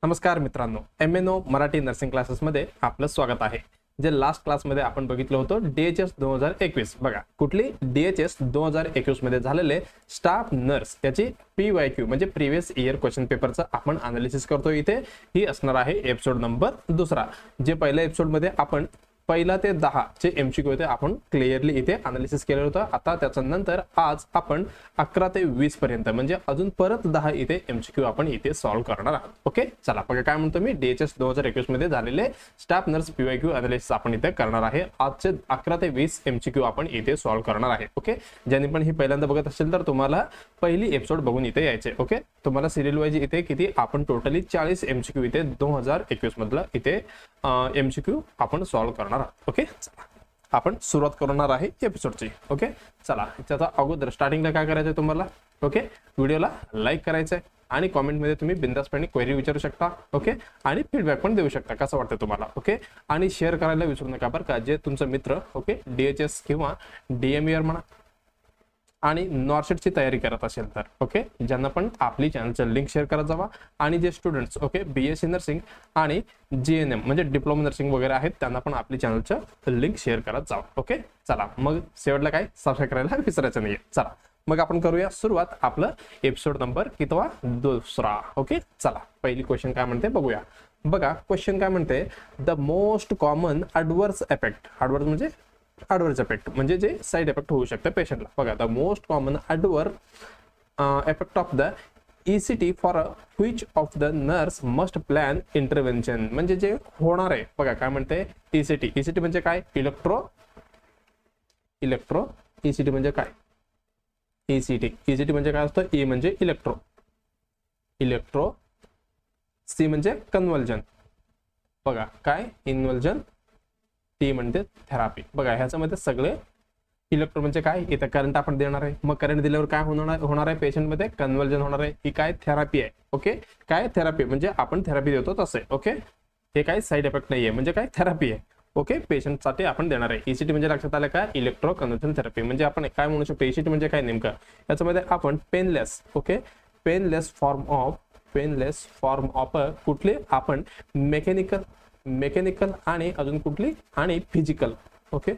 नमस्कार मित्रांनो, MNO Marathi nursing क्लासेसमध्ये आपलं स्वागत आहे. जे लास्ट क्लासमध्ये आपण बघितलं होतं DHS 2021. बघा, कुठली DHS 2021 मध्ये झालेले स्टाफ नर्स याची PYQ म्हणजे प्रिव्हियस इयर क्वेश्चन पेपरचं आपण अनालिसिस करतोय. इथे ही असणार आहे एपिसोड नंबर 2. जे पहिल्या एपिसोडमध्ये आपण पहिला ते 10 चे MCQ होते आपण क्लिअरली इथे अनालिसिस केलं होतं. आता त्याच्यानंतर आज आपण 11 ते 20 पर्यंत म्हणजे अजून परत 10 इथे MCQ आपण इथे सॉल्व्ह करणार आहोत. ओके, चला बघा काय म्हणतो मी. DHS 2021 मध्ये झालेले स्टाफ नर्स PYQ अनालिसिस आपण इथे करणार आहे. आजचे 11 ते 20 MCQ आपण इथे सॉल्व्ह करणार आहे. ओके, ज्यांनी पण ही पहिल्यांदा बघत असेल तर तुम्हाला पहिली एपिसोड बघून इथे यायचे. ओके, तुम्हाला सिरियल वाईज इथे किती आपण टोटली 40 MCQ इथे 2021 मधलं इथे MCQ आपण सॉल्व्ह करणार आहोत. ओके, चला आपण सुरुवात करणार आहे एपिसोडची. ओके, चला त्याचा अगोदर स्टार्टिंगला काय करायचं तुम्हाला. ओके, व्हिडिओला लाईक करायचं आहे आणि कॉमेंटमध्ये तुम्ही बिंदासपणे क्वेरी विचारू शकता. ओके, आणि फीडबॅक पण देऊ शकता कसं वाटतं तुम्हाला. ओके, आणि शेअर करायला विसरू नका बरं का. जे तुमचं मित्र ओके DHS किंवा DMER म्हणा आणि नॉर्सेटची तयारी करत असेल तर ओके, ज्यांना पण आपली चॅनलचं लिंक शेअर करत जावा. आणि जे स्टुडंट्स ओके BSc नर्सिंग आणि GNM म्हणजे डिप्लोमा नर्सिंग वगैरे आहेत त्यांना पण आपली चॅनलचं लिंक शेअर करत जावा. ओके, चला मग शेवटला काय सबस्क्राईब करायला विसरायचं नाहीये. चला मग आपण करूया सुरुवात. आपलं एपिसोड नंबर कितवा 2. ओके, चला पहिली क्वेश्चन काय म्हणते बघूया. बघा क्वेश्चन काय म्हणते. The most common adverse effect. Adverse म्हणजे ॲडवर्स इफेक्ट म्हणजे जे साईड इफेक्ट होऊ शकते पेशंटला. बघा, the most common effect of the ECT for which of the nurse must plan intervention म्हणजे जे होणार आहे. बघा काय म्हणते ECT म्हणजे काय. इलेक्ट्रो ECT म्हणजे काय. ECT म्हणजे काय असतं. E म्हणजे इलेक्ट्रो C म्हणजे कन्व्हर्जन. बघा काय इन्व्हर्जन. T म्हणजे थेरापी. बघा ह्याच्यामध्ये सगळे इलेक्ट्रो म्हणजे काय. इथे करंट आपण देणार आहे. मग करंट दिल्यावर काय होणार आहे पेशंटमध्ये कन्व्हर्जन होणार आहे. ही काय थेरापी आहे. ओके, काय थेरापी म्हणजे आपण थेरापी देतो तसे. ओके, हे काय साईड इफेक्ट नाहीये म्हणजे काय थेरापी आहे. ओके, पेशंटसाठी आपण देणार आहे. ECT म्हणजे लक्षात आलं का इलेक्ट्रो कन्व्हर्जन थेरपी म्हणजे आपण काय म्हणू शकतो. ECT म्हणजे काय नेमकं. याच्यामध्ये आपण painless okay painless form of कुठले आपण मेकॅनिकल आणि अजून कुठली आणि फिजिकल. ओके,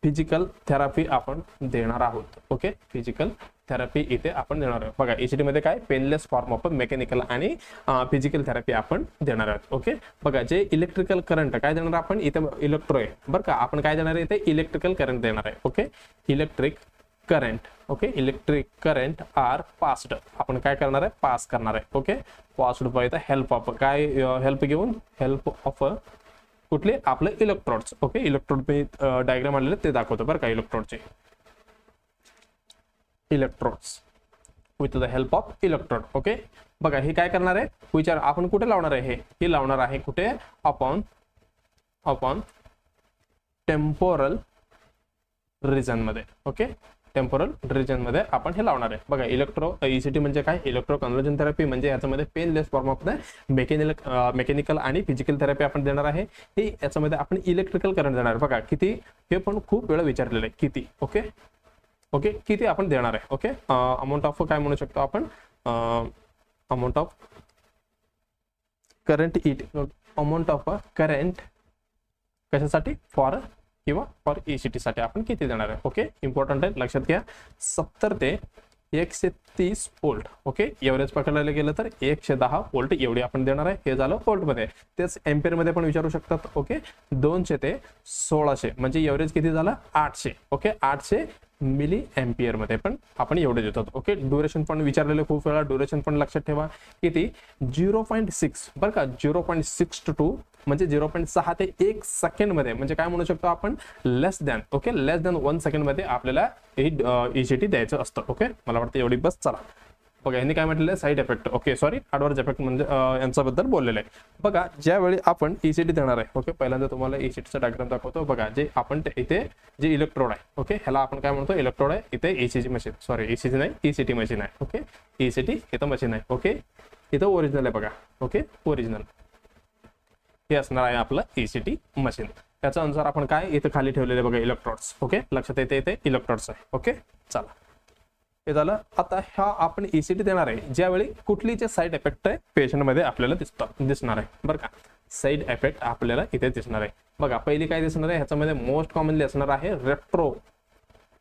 फिजिकल थेरापी आपण देणार आहोत. ओके, फिजिकल थेरापी इथे आपण देणार आहोत. बघा ECT मध्ये काय पेनलेस फॉर्म ऑफ मेकॅनिकल आणि फिजिकल थेरापी आपण देणार आहोत. ओके, बघा जे इलेक्ट्रिकल करंट काय देणार आपण इथे इलेक्ट्रो आहे बरं का. आपण काय देणार आहे इथे इलेक्ट्रिकल करंट देणार आहे. Okay, electric current are passed आपण काय करणार आहे पास करणार आहे. Okay, passed by the help of काय हेल्प ऑफ कुठले आपले इलेक्ट्रोड्स. ओके, इलेक्ट्रोड मी डायग्राम आलेले ते दाखवतो बरं का. Electrodes with the help of electrode. Okay, बघा हे काय करणार आहे विचार आपण कुठे लावणार आहे. हे लावणार आहे कुठे अपॉन टेम्पोरल रिजन मध्ये. ओके, टेम्पोरल रिजन मध्ये आपण हे लावणार आहे. बघा ECT म्हणजे काय इलेक्ट्रो कन्व्हर्जन थेरपी म्हणजे याच्यामध्ये painless form of the mechanical आणि फिजिकल थेरपी आपण देणार आहे. हे याच्यामध्ये आपण इलेक्ट्रिकल करंट देणार आहे. बघा किती हे पण खूप वेळा विचारलेलं आहे किती. ओके किती आपण देणार आहे. ओके, अमाऊंट ऑफ काय म्हणू शकतो आपण अमाऊंट ऑफ करंट कशासाठी फॉर ECT साठी आपण किती देणार आहे. ओके, इम्पॉर्टंट आहे लक्षात घ्या. 70 ते 130 वोल्ट. ओके, एव्हरेज पकडायला गेलं तर 110 वोल्ट एवढी आपण देणार आहे. हे झालं वोल्ट मध्ये. तेच एम्पियर मध्ये पण विचारू शकतात. ओके, 200 ते 1600 म्हणजे एव्हरेज किती झालं 800. ओके, 800 मिली एम्पियर मध्ये पण आपण एवढे देतो. ओके, ड्युरेशन पण विचारलेले खूप वेळा. ड्युरेशन पण लक्षात ठेवा किती 0.6 बरं का. 0.62 म्हणजे 0.6 ते 1 सेकंड मध्ये म्हणजे काय म्हणू शकतो आपण लेस दॅन 1 सेकंड मध्ये आपल्याला ECT द्यायचं असतं. ओके, मला वाटतं एवढी बस. चला बघा यांनी काय म्हटलेलं side effect. Okay sorry adverse effect म्हणजे यांच्याबद्दल बोललेलं आहे. बघा ज्यावेळी आपण ECT देणार आहे. ओके, पहिल्यांदा तुम्हाला ECTचा डायग्राम दाखवतो. बघा जे आपण इथे जे इलेक्ट्रोड आहे. ओके, ह्याला आपण काय म्हणतो इलेक्ट्रोड आहे. इथे ECG मशीन सॉरी ECG नाही ECT मशीन आहे. ओके, ECT इथं मशीन आहे. ओके, इथं ओरिजिनल आहे. बघा ओके, ओरिजिनल हे असणार आहे आपलं ECT मशीन. त्याच्या अनुसार आपण काय इथे खाली ठेवलेले बघा इलेक्ट्रोड्स. ओके, लक्षात येते इथे इलेक्ट्रोड्स आहे. ओके, चला हे झालं. आता ह्या आपण ECT देणार आहे ज्यावेळी कुठली जे साईड इफेक्ट आहे पेशंटमध्ये आपल्याला दिसणार आहे बरं का. साईड इफेक्ट आपल्याला इथे दिसणार आहे बघा. पहिली काय दिसणार आहे ह्याच्यामध्ये मोस्ट कॉमनली असणार आहे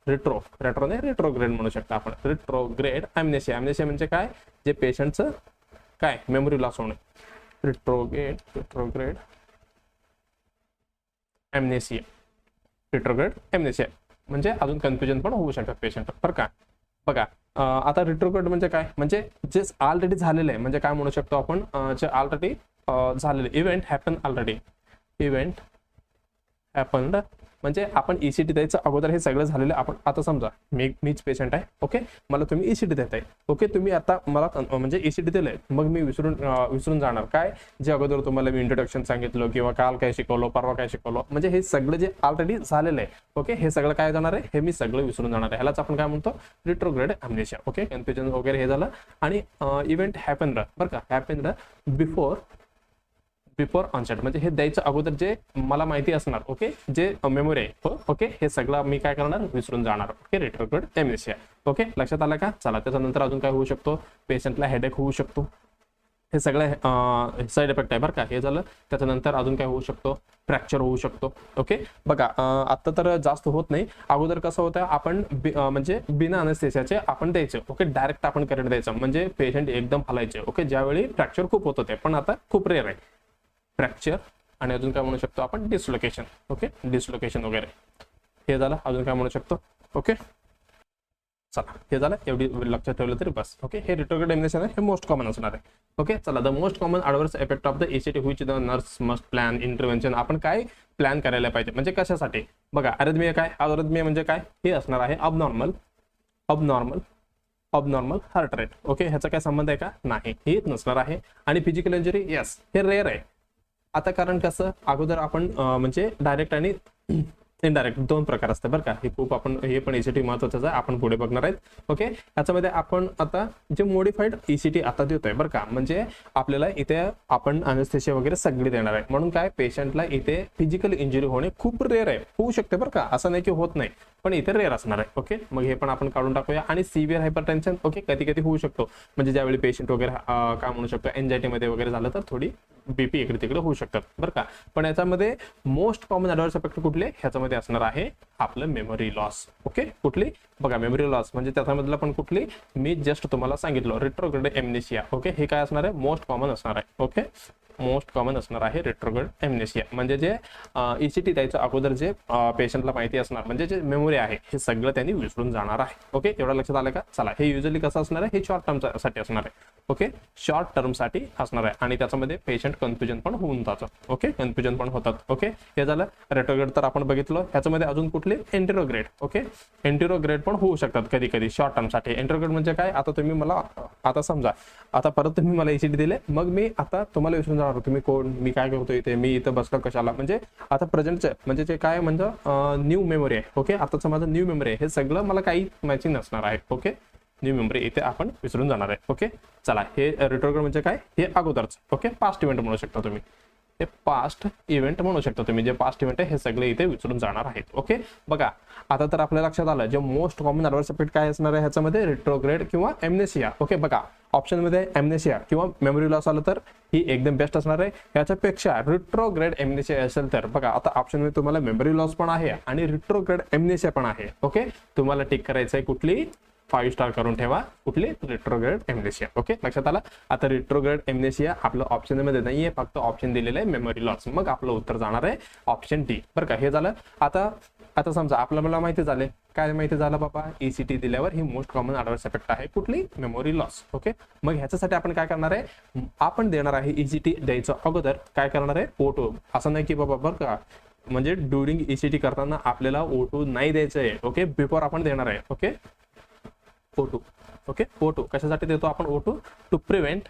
रेट्रोग्रेड म्हणू शकता आपण. रेट्रोग्रेड ॲम्नेशिया. ॲम्नेशिया म्हणजे काय, जे पेशंटचं काय मेमरी लॉस होणे. रेट्रोग्रेड ॲम्नेशिया म्हणजे अजून कन्फ्युजन पण होऊ शकतात पेशंट बरं का. बघा आता रेट्रोग्रेड म्हणजे काय, म्हणजे जे ऑलरेडी झालेलं आहे, म्हणजे काय म्हणू शकतो आपण, जे ऑलरेडी झालेले इव्हेंट हॅपन्ड म्हणजे आपण ECT द्यायचं अगोदर हे सगळं झालेलं आपण. आता समजा मीच पेशंट आहे ओके, मला तुम्ही ECT देताय ओके. तुम्ही आता मला म्हणजे ECT दिलंय, मग मी विसरून जाणार काय जे अगोदर तुम्हाला मी इंट्रोडक्शन सांगितलं किंवा काल काय शिकवलं परवा काय शिकवलं, म्हणजे हे सगळं जे ऑलरेडी झालेलं आहे ओके, हे सगळं काय जाणार आहे, हे मी सगळं विसरून जाणार आहे. ह्यालाच आपण काय म्हणतो रेट्रोग्रेड ॲम्नेशिया ओके. कन्फ्युजन वगैरे हे झालं. आणि इव्हेंट हॅपन्ड बरं का, हॅपन्ड बिफोर ऑनसेट म्हणजे हे द्यायचं अगोदर जे मला माहिती असणार ओके, जे मेमोरी आहे ओके, हे सगळं मी काय करणार, विसरून जाणार ओके. Retrograde ॲम्नेशिया okay. लक्षात आलं का. चला त्याच्यानंतर अजून काय होऊ शकतो, पेशंटला हेडेक होऊ शकतो. हे सगळं साईड इफेक्ट आहे बरं का. हे झालं. त्याच्यानंतर अजून काय होऊ शकतो, फ्रॅक्चर होऊ शकतो ओके. बघा आता तर जास्त होत नाही, अगोदर कसं होतं आपण म्हणजे बिना अनेस्थेशियाचे आपण द्यायचं ओके, डायरेक्ट आपण करंट द्यायचं म्हणजे पेशंट एकदम हलायचे ओके, ज्यावेळी फ्रॅक्चर खूप होत होते, पण आता खूप रेअर आहे फ्रॅक्चर. आणि अजून काय म्हणू शकतो आपण, डिसलोकेशन ओके, डिसलोकेशन वगैरे. हे झालं. अजून काय म्हणू शकतो ओके. चला हे झालं, एवढी लक्षात ठेवलं तरी बस ओके. हे रेट्रोग्रेड ॲम्नेशिया हे मोस्ट कॉमन असणार आहे ओके. चला the most common adverse effect of the ECT which the nurse must plan intervention. आपण काय प्लॅन करायला पाहिजे म्हणजे कशासाठी बघा. अरिथमिया काय, अरिथमिया म्हणजे काय, हे असणार आहे अबनॉर्मल हार्ट रेट ओके. ह्याचा काय संबंध आहे का, नाही, हे नसणार आहे. आणि फिजिकल इंजुरी येस, हे रेअर आहे. आता कारण कसं अगोदर आपण म्हणजे डायरेक्ट आणि इनडायरेक्ट दोन प्रकार असतात बरं का. हे खूप आपण हे पण ECT महत्वाचं आहे, आपण पुढे बघणार आहेत ओके. याच्यामध्ये आपण आता जे मॉडिफाईड ECT आता देतोय बरं का, म्हणजे आपल्याला इथे आपण अनेस्थेशिया वगैरे सगळी देणार आहे. म्हणून काय पेशंटला इथे फिजिकल इंजुरी होणे खूप रेअर आहे, होऊ शकते बरं का, असं नाही की होत नाही, पण इथे रेअर असणार आहे ओके. मग हे पण आपण काढून टाकूया. आणि सिव्हिअर हायपरटेन्शन ओके, कधी कधी होऊ शकतो, म्हणजे ज्यावेळी पेशंट वगैरे काय म्हणू शकतो एन्झायटीमध्ये वगैरे झालं तर थोडी BP इकडे तिकडे होऊ शकतात बरं का. पण याच्यामध्ये मोस्ट कॉमन ॲडव्हर्स इफेक्ट कुठले, ह्याच्यामध्ये असणार आहे आपलं मेमरी लॉस ओके. कुठली बघा, मेमरी लॉस म्हणजे त्याच्यामधलं पण कुठली, मी जस्ट तुम्हाला सांगितलं रेट्रोग्रेड ॲम्नेशिया ओके. हे काय असणार आहे, मोस्ट कॉमन असणार आहे ओके. मोस्ट कॉमन असणार आहे रेट्रोग्रेड ॲम्नेशिया म्हणजे जे ECT द्यायचं अगोदर जे पेशंटला माहिती असणार, म्हणजे जे मेमोरी आहे हे सगळं त्यांनी विसरून जाणार आहे ओके. एवढं लक्षात आलं का. चला हे युजली कसं असणार आहे, हे शॉर्ट टर्मसाठी असणार आहे ओके, शॉर्ट टर्मसाठी असणार आहे. आणि त्याच्यामध्ये पेशंट कन्फ्युजन पण होऊन जातं ओके, कन्फ्युजन पण होतात ओके. हे झालं रेट्रोग्रेड तर आपण बघितलं. ह्याच्यामध्ये अजून कुठले, एंटेरोग्रेड ओके. एंटेरोग्रेड पण होऊ शकतात कधी कधी शॉर्ट टर्मसाठी. एंटेरोग्रेड म्हणजे काय, आता तुम्ही मला आता समजा आता परत तुम्ही मला ECT दिले, मग मी आता तुम्हाला विसरून जाणार तुम्ही कोण, मी काय करतो इथे, मी इथं बसलो कशाला, म्हणजे आता प्रेझेंटचं म्हणजे ते काय म्हणजे न्यू मेमोरी आहे ओके. आताचं माझं न्यू मेमोरी आहे, हे सगळं मला काही माहिती नसणार आहे ओके. न्यू मेमरी इथे आपण विसरून जाणार आहे ओके. चला हे रेट्रोग्रेड म्हणजे काय, हे अगोदरच ओके, पास्ट इव्हेंट म्हणू शकता तुम्ही, हे पास्ट इव्हेंट म्हणू शकता तुम्ही, जे पास्ट इव्हेंट आहे हे सगळे इथे विसरून जाणार आहेत ओके. बघा आता तर आपल्या लक्षात आलं जे मोस्ट कॉमन ॲडव्हर्स इफेक्ट काय असणार आहे ह्याच्यामध्ये, रेट्रोग्रेड किंवा ॲम्नेशिया ओके. बघा ऑप्शनमध्ये ॲम्नेशिया किंवा मेमरी लॉस आलं तर ही एकदम बेस्ट असणार आहे. याच्यापेक्षा रेट्रोग्रेड ॲम्नेशिया असेल तर बघा आता ऑप्शनमध्ये तुम्हाला मेमरी लॉस पण आहे आणि रेट्रोग्रेड ॲम्नेशिया पण आहे ओके. तुम्हाला टिक करायचं आहे कुठली, 5 स्टार करून ठेवा, कुठली, रेट्रोग्रेड ॲम्नेशिया ओके. लक्षात आलं. आता रेट्रोग्रेड ॲम्नेशिया आपलं ऑप्शन मध्ये नाहीये, फक्त ऑप्शन दिलेलं आहे मेमरी लॉस, मग आपलं उत्तर जाणार आहे ऑप्शन D बरं का. हे झालं. आता समजा आपल्याला माहिती झाले, काय माहिती झालं बाबा, ECT दिल्यावर ही मोस्ट कॉमन ॲडव्हर्स इफेक्ट आहे कुठली, मेमरी लॉस ओके. मग ह्याच्यासाठी आपण काय करणार आहे, आपण देणार आहे ECT द्यायचं अगोदर काय करणार आहे, O2. असं नाही की बाबा बरं का, म्हणजे ड्युरिंग ECT करताना आपल्याला O2 नाही द्यायचं आहे ओके, बिफोर आपण देणार आहे ओके. O2 okay. O2 कशासाठी देतो आपण, O2 टू प्रिव्हेंट,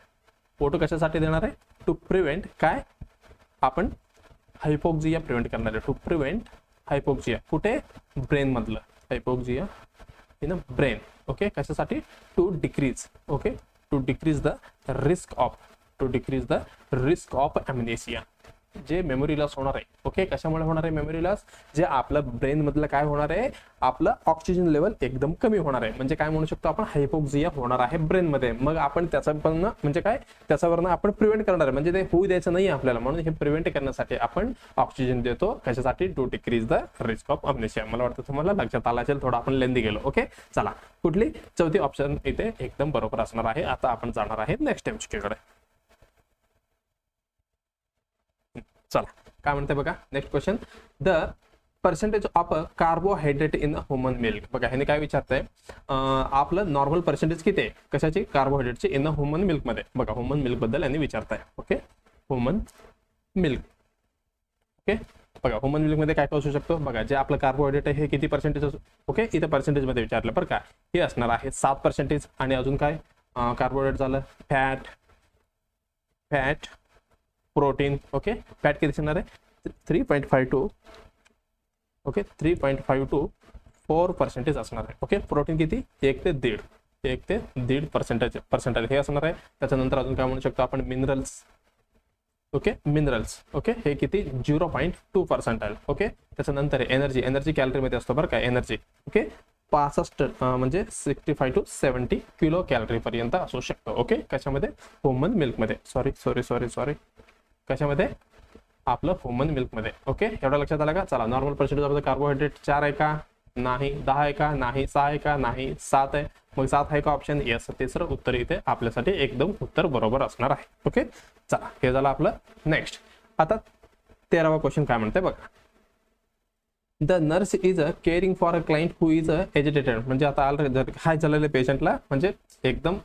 O2 कशासाठी देणार आहे, टू प्रिव्हेंट काय, आपण हायपोक्सिया प्रिव्हेंट करणार आहे, टू प्रिव्हेंट हायपोक्सिया, कुठे, ब्रेन मधलं हायपोक्सिया इन ब्रेन ओके. कशासाठी, to decrease okay, to decrease the risk of amnesia जे मेमरी लॉस होणार आहे, ओके, कशामुळे होणार आहे मेमरी लॉस, जे आपलं ब्रेन मधलं काय होणार आहे, आपलं ऑक्सिजन लेवल एकदम कमी होणार आहे, म्हणजे काय म्हणू शकतो आपण हायपोक्सिया होणार आहे ब्रेन मध्ये. मग आपण त्याचा पण म्हणजे काय त्याच्यावरनं आपण प्रिव्हेंट करणार आहे, म्हणजे ते होऊ द्यायचं नाही आपल्याला, म्हणून हे प्रिव्हेंट करण्यासाठी आपण ऑक्सिजन देतो. कशासाठी, to decrease the risk of amnesia. मला वाटतं तुम्हाला लक्षात आलं असेल, थोडं आपण लेंदी गेलो. ओके, चला कुठली चौथी ऑप्शन इथे एकदम बरोबर असणार आहे. आता आपण जाणार आहे नेक्स्ट एमसीक्यू कडे. चला काय म्हणते बघा next question, the percentage of carbohydrate in human milk. बघा ह्याने काय विचारतंय, आपलं नॉर्मल पर्सेंटेज किती आहे कशाची, कार्बोहायड्रेटची इन ह्युमन मिल्क मध्ये. बघा ह्युमन मिल्क बद्दल यांनी विचारताय. Okay, human milk. ओके, बघा ह्युमन मिल्क मध्ये काय काय असू शकतो, बघा जे आपलं कार्बोहायड्रेट आहे हे किती पर्सेंटेज असू. ओके, इथे पर्सेंटेज मध्ये विचारलं बरं का, हे असणार आहे 7%. आणि अजून काय कार्बोहायड्रेट झालं, फॅट प्रोटीन. ओके, फॅट किती असणार आहे 3.52. ओके, 3.5 to 4% असणार आहे. ओके, प्रोटीन किती 1 ते 1.5 पर्सेंटेज हे असणार आहे. त्याच्यानंतर अजून काय म्हणू शकतो आपण, मिनरल्स. Okay, minerals. ओके, हे किती 0.2%. ओके, त्याच्यानंतर एनर्जी कॅलरी मध्ये असतो बरं का एनर्जी. ओके, 65 म्हणजे 65 to 70 किलो कॅलरी पर्यंत असू शकतो. ओके, कशामध्ये, ह्युमन मिल्क मध्ये. सॉरी कशामध्ये, आपलं ह्युमन मिल्क मध्ये. ओके, एवढं लक्षात आलं का. चला, नॉर्मल पर्सेंटेज ऑफ कार्बोहायड्रेट 4 आहे का, नाही. 10 आहे का, नाही. 6 आहे का, नाही. 7 आहे. मग 7 आहे का ऑप्शन, येस. तिसरं उत्तर इथे आपल्यासाठी एकदम उत्तर बरोबर असणार आहे. ओके, चला हे झालं आपलं. नेक्स्ट आता 13वा क्वेश्चन काय म्हणते बघा, the nurse is caring for a client who is agitated. म्हणजे आता ऑलरेडी जर काय झालेलं पेशंटला, म्हणजे एकदम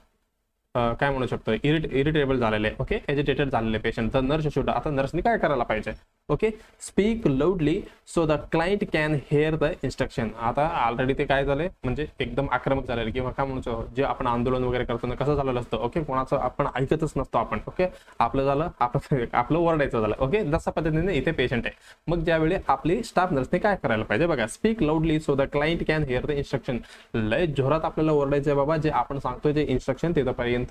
काय म्हणू शकतो, इरिटेबल झालेले. ओके, एजिटेटेड झालेले पेशंट. तर नर्स शुड, आता नर्सनी काय करायला पाहिजे, okay, speak loudly so the client can hair the instruction. आता ऑलरेडी ते काय झाले, म्हणजे एकदम आक्रमक झालेले, किंवा काय म्हणू जे आपण आंदोलन वगैरे करतो ना कसं झालेलं असतं. ओके, कोणाचं आपण ऐकतच नसतो आपण. ओके, आपलं झालं आपलं ओरडायचं झालं. ओके, जसा पद्धतीने इथे पेशंट आहे. मग ज्यावेळी आपली स्टाफ नर्सने काय करायला पाहिजे बघा, speak loudly so the client can hair the instruction. लय जोरात आपल्याला ओरडायचं आहे बाबा, जे आपण सांगतोय जे इन्स्ट्रक्शन तिथपर्यंत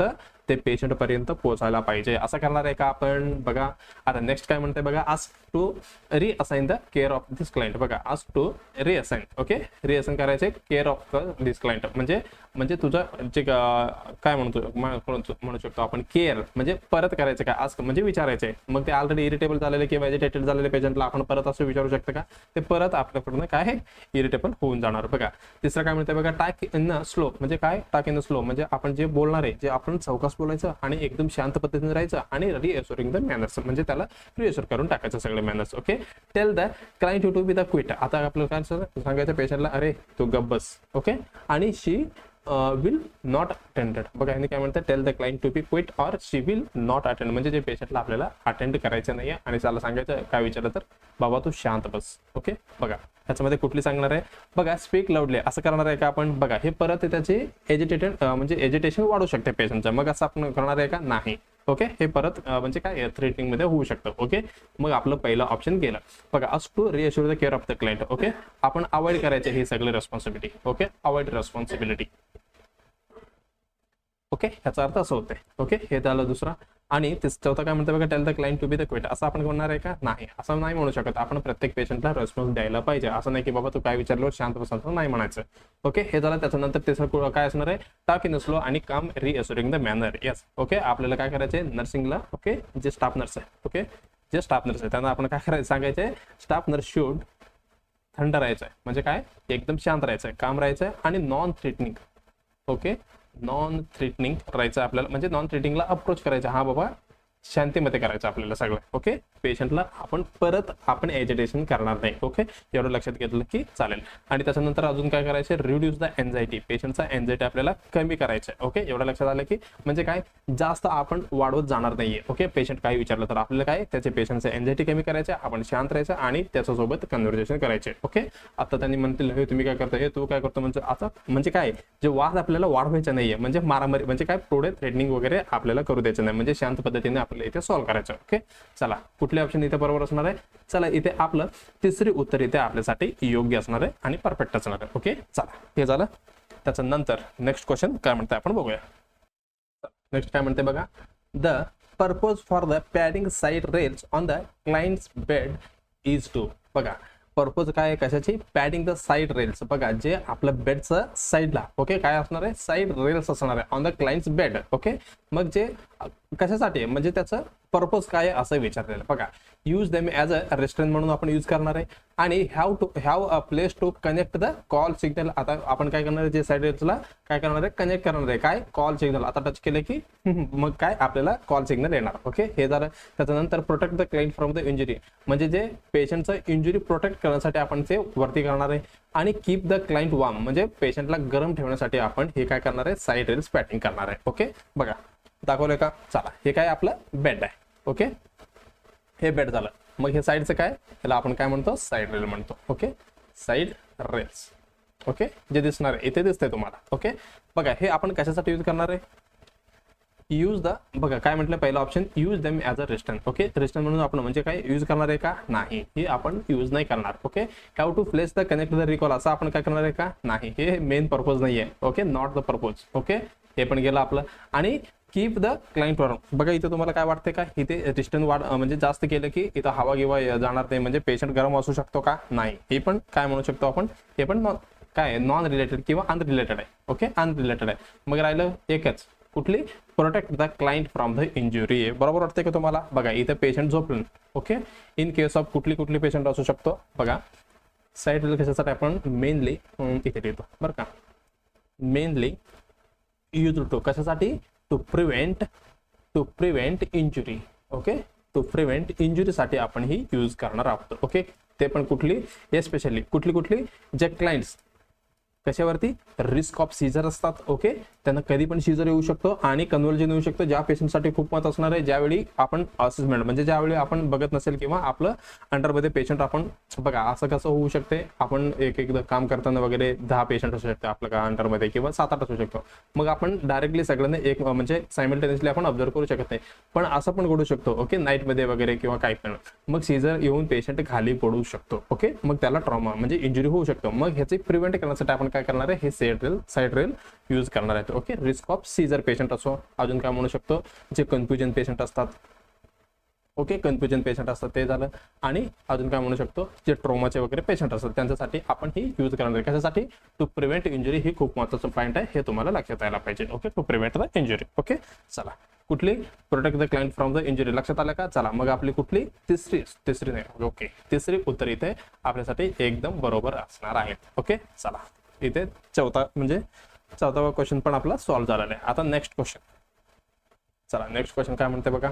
ते पेशंट पर्यंत पोहोचायला पाहिजे. असं करणार आहे का आपण. बघा आता नेक्स्ट काय म्हणते बघा, ask to reassign the care of this client. बघा ask to reassign. Okay, reassign करायचे केअर ऑफ दिस क्लायंट, म्हणजे तुझं जे काय म्हणू शकतो आपण, केअर म्हणजे परत करायचं का, आस्क म्हणजे विचारायचे. मग ते ऑलरेडी इरिटेबल झालेले किंवा एजिटेटेड झालेले पेशंटला आपण परत असं विचारू शकतो का, ते परत आपल्याकडून काय आहे इरिटेबल होऊन जाणार. बघा तिसरं काय म्हणते बघा, टाक इन स्लो. म्हणजे काय, टाक इन स्लो म्हणजे आपण जे बोलणार आहे, जे आपण चौकस बोलायचं आणि एकदम शांत पद्धतीने राहायचं, आणि रिअश्युरिंग द मॅनर्स म्हणजे त्याला रिअश्युर करून टाकायचं सगळे manners. Okay, tell the client to be the quiet. आता आपलं काय सांगायचं पेशंटला, अरे तू गप्प बस. ओके, आणि शी विल नॉट अटेंडेड. बघा यांनी काय म्हणतात, tell the client to be quiet or she will not attend. म्हणजे जे पेशंटला आपल्याला अटेंड करायचं नाही आणि त्याला सांगायचं काय विचारलं तर, बाबा तू शांत बस. ओके, बघा ह्याच्यामध्ये कुठली सांगणार आहे बघा, स्पीक लाऊडली असं करणार आहे का आपण. बघा हे परत त्याचे म्हणजे एजिटेशन वाढू शकते पेशंटचं, मग असं आपण करणार आहे का, नाही. ओके, हे परत म्हणजे काय थ्रेटनिंग मध्ये होऊ शकतं. ओके, मग आपलं पहिलं ऑप्शन गेलं. बघा ask to reassure the care of the client. Okay, आपण अवॉइड करायचे हे सगळे responsibility. Okay, avoid responsibility. Okay, ह्याचा अर्थ असं होते. ओके, हे झालं दुसरा. आणि चौथा काय म्हणतं बघा, tell the client to be the quiet. असं आपण म्हणणार आहे का, नाही. असं नाही म्हणू शकत आपण, प्रत्येक पेशंटला रेस्पॉन्स द्यायला पाहिजे. असं नाही की बाबा तू काय विचारलं शांत बसायचं, नाही म्हणायचं. ओके, हे झालं. त्याच्यानंतर तिसरं काय असणार आहे, टाक इन स्लो आणि काम रिअश्युरिंग द मॅनर. येस. ओके, आपल्याला काय करायचं आहे नर्सिंगला. ओके, जे स्टाफ नर्स आहे, ओके जे स्टाफ नर्स आहे त्यांना आपण काय करायचं सांगायचं, स्टाफ नर्स शुड थंड राहायचं आहे. म्हणजे काय, एकदम शांत राहायचं आहे, काम राहायचं आहे, आणि non threatening. Okay, non threatening करायचं आपल्याला, म्हणजे नॉन थ्रेटनिंगला अप्रोच करायचं. हा बाबा शांतीमध्ये करायचं आपल्याला सगळं. ओके, पेशंटला आपण एजिटेशन करणार नाही. ओके, एवढं लक्षात घेतलं की चालेल. आणि त्याच्यानंतर अजून काय करायचं, रिड्यूस द एन्झायटी. पेशंटचा एन्झायटी आपल्याला कमी करायचं आहे. ओके, एवढं लक्षात आलं की म्हणजे काय, जास्त आपण वाढवत जाणार नाहीये. ओके, पेशंट काय विचारलं तर आपल्याला काय त्याचे पेशंटचं एन्झायटी कमी करायचं, आपण शांत राहायचं आणि त्याच्यासोबत कन्व्हर्सेशन करायचे. ओके, आता त्यांनी म्हणतील हे तुम्ही काय करता, हे तू काय करतो, म्हणजे आता म्हणजे काय, जे वाद आपल्याला वाढवायचे नाहीये, म्हणजे मारामारी म्हणजे काय, पुढे थ्रेटनिंग वगैरे आपल्याला करू द्यायचं नाही, म्हणजे शांत पद्धतीने इथे सॉल्व्ह करायचं. ओके, चला कुठले ऑप्शन इथे बरोबर असणार आहे. चला इथे आपलं तिसरी उत्तर इथे आपल्यासाठी योग्य असणार आहे आणि परफेक्ट असणार आहे. ओके, चला हे झालं. त्याच्यानंतर नेक्स्ट क्वेश्चन काय म्हणते आपण बघूया. नेक्स्ट काय म्हणते बघा, the purpose for the padding side rails on the client's bed is to. बघा पर्पज काय आहे कशाची, पॅडिंग द साईड रेल्स. बघा जे आपलं बेडचं साईडला ओके काय असणार आहे, साईड रेल्स असणार आहे on the client's bed. Okay मग जे कशासाठी आहे म्हणजे त्याचं पर्पज काय आहे असं विचारलेलं. बघा use them as a restaurant म्हणून आपण यूज करणार आहे आणि have a place to connect the call signal. आता आपण काय करणार आहे, जे साईड रेल्सला काय करणार आहे, कनेक्ट करणार आहे काय, कॉल सिग्नल. आता टच केलं की मग काय आपल्याला कॉल सिग्नल येणार. ओके हे झालं. त्याच्यानंतर protect the client from the injury, म्हणजे जे पेशंटचं इंजुरी प्रोटेक्ट करण्यासाठी आपण ते वरती करणार आहे. आणि कीप द क्लायंट वॉर्म, म्हणजे पेशंटला गरम ठेवण्यासाठी आपण हे काय करणार आहे, साईड रेल्स पॅडिंग करणार आहे. ओके बघा दाखवलंय का. चला हे काय आपलं बेड आहे. ओके हे बेड झालं. मग हे साईडचं काय, त्याला आपण काय म्हणतो, साईड रेल म्हणतो. Okay side rails. ओके जे दिसणार आहे इथे दिसतंय तुम्हाला. ओके बघा हे आपण कशासाठी यूज करणार आहे, यूज द, बघा काय म्हटलं पहिला option, use them as a restaurant. Okay restaurant म्हणून आपण म्हणजे काय यूज करणार आहे का, नाही हे आपण यूज नाही करणार. Okay how to place the connect the recall, असं आपण काय करणार आहे का, नाही हे मेन पर्पज नाही आहे. Okay not the purpose. Okay हे पण गेलं आपलं. आणि कीप द क्लायंट वॉर्म. बघा इथे तुम्हाला काय वाटते का, इथे डिस्टन्स म्हणजे जास्त केलं की इथं हवा किंवा जाणार नाही, म्हणजे पेशंट गरम असू शकतो का, नाही हे पण काय म्हणू शकतो आपण, हे पण काय नॉन रिलेटेड किंवा अनरिलेटेड आहे. ओके अनरिलेटेड आहे. मग राहिलं एकच कुठली, protect the client from the injury. बरोबर वाटते का तुम्हाला. बघा इथे पेशंट झोपलं. ओके इन केस ऑफ कुठली पेशंट असू शकतो. बघा साईड रेल कशासाठी आपण मेनली इथे लिहितो बरं का, मेनली यूज टू कशासाठी, to prevent injury. Okay to prevent इंजुरीसाठी आपण ही यूज करणार आहोत. ओके ते पण कुठली, एस्पेशली कुठली जे क्लायंट्स कशावरती, रिस्क ऑफ सीझर असतात. ओके त्यांना कधी पण सीझर येऊ शकतो आणि कन्व्हर्जन येऊ शकतो, ज्या पेशंटसाठी खूप महत्त्व असणार आहे, ज्यावेळी आपण असेसमेंट म्हणजे ज्यावेळी आपण बघत नसेल किंवा आपलं अंडरमध्ये पेशंट आपण बघा असं कसं होऊ शकते, आपण एकदा काम करताना वगैरे 10 पेशंट असू शकते आपलं का अंडरमध्ये किंवा 7-8 असू शकतो. मग आपण डायरेक्टली सगळ्यांना एक म्हणजे सायमल्टेनियसली आपण ऑब्झर्व करू शकत नाही, पण असं पण घडू शकतो. ओके नाईटमध्ये वगैरे किंवा काही पण मग सीझर येऊन पेशंट खाली पडू शकतो. ओके मग त्याला ट्रॉमा म्हणजे इंजुरी होऊ शकतो. मग ह्याची प्रिव्हेंट करण्यासाठी आपण काय करणार आहे, हे साईड रेल यूज करणार आहेत. Okay risk of seizure patient असो, अजून काय म्हणू शकतो, जे कन्फ्युजन पेशंट असतात. ओके कन्फ्युजन पेशंट असतात ते झालं. आणि अजून काय म्हणू शकतो, जे ट्रोमाचे वगैरे पेशंट असतात त्यांच्यासाठी आपण ही यूज करणार आहे. कशासाठी, टू प्रिव्हेंट इंजुरी. ही खूप महत्त्वाचं पॉईंट आहे, हे तुम्हाला लक्षात यायला पाहिजे. Okay to prevent the injury. Okay चला कुठली, protect the client from the injury. लक्षात आलं का. चला मग आपली कुठली, तिसरी नाही. ओके तिसरी उत्तर इथे आपल्यासाठी एकदम बरोबर असणार आहे. ओके चला इथे चौथावा क्वेश्चन पण आपला सॉल्व्ह झालेला आहे. आता नेक्स्ट क्वेश्चन. चला नेक्स्ट क्वेश्चन काय म्हणते बघा,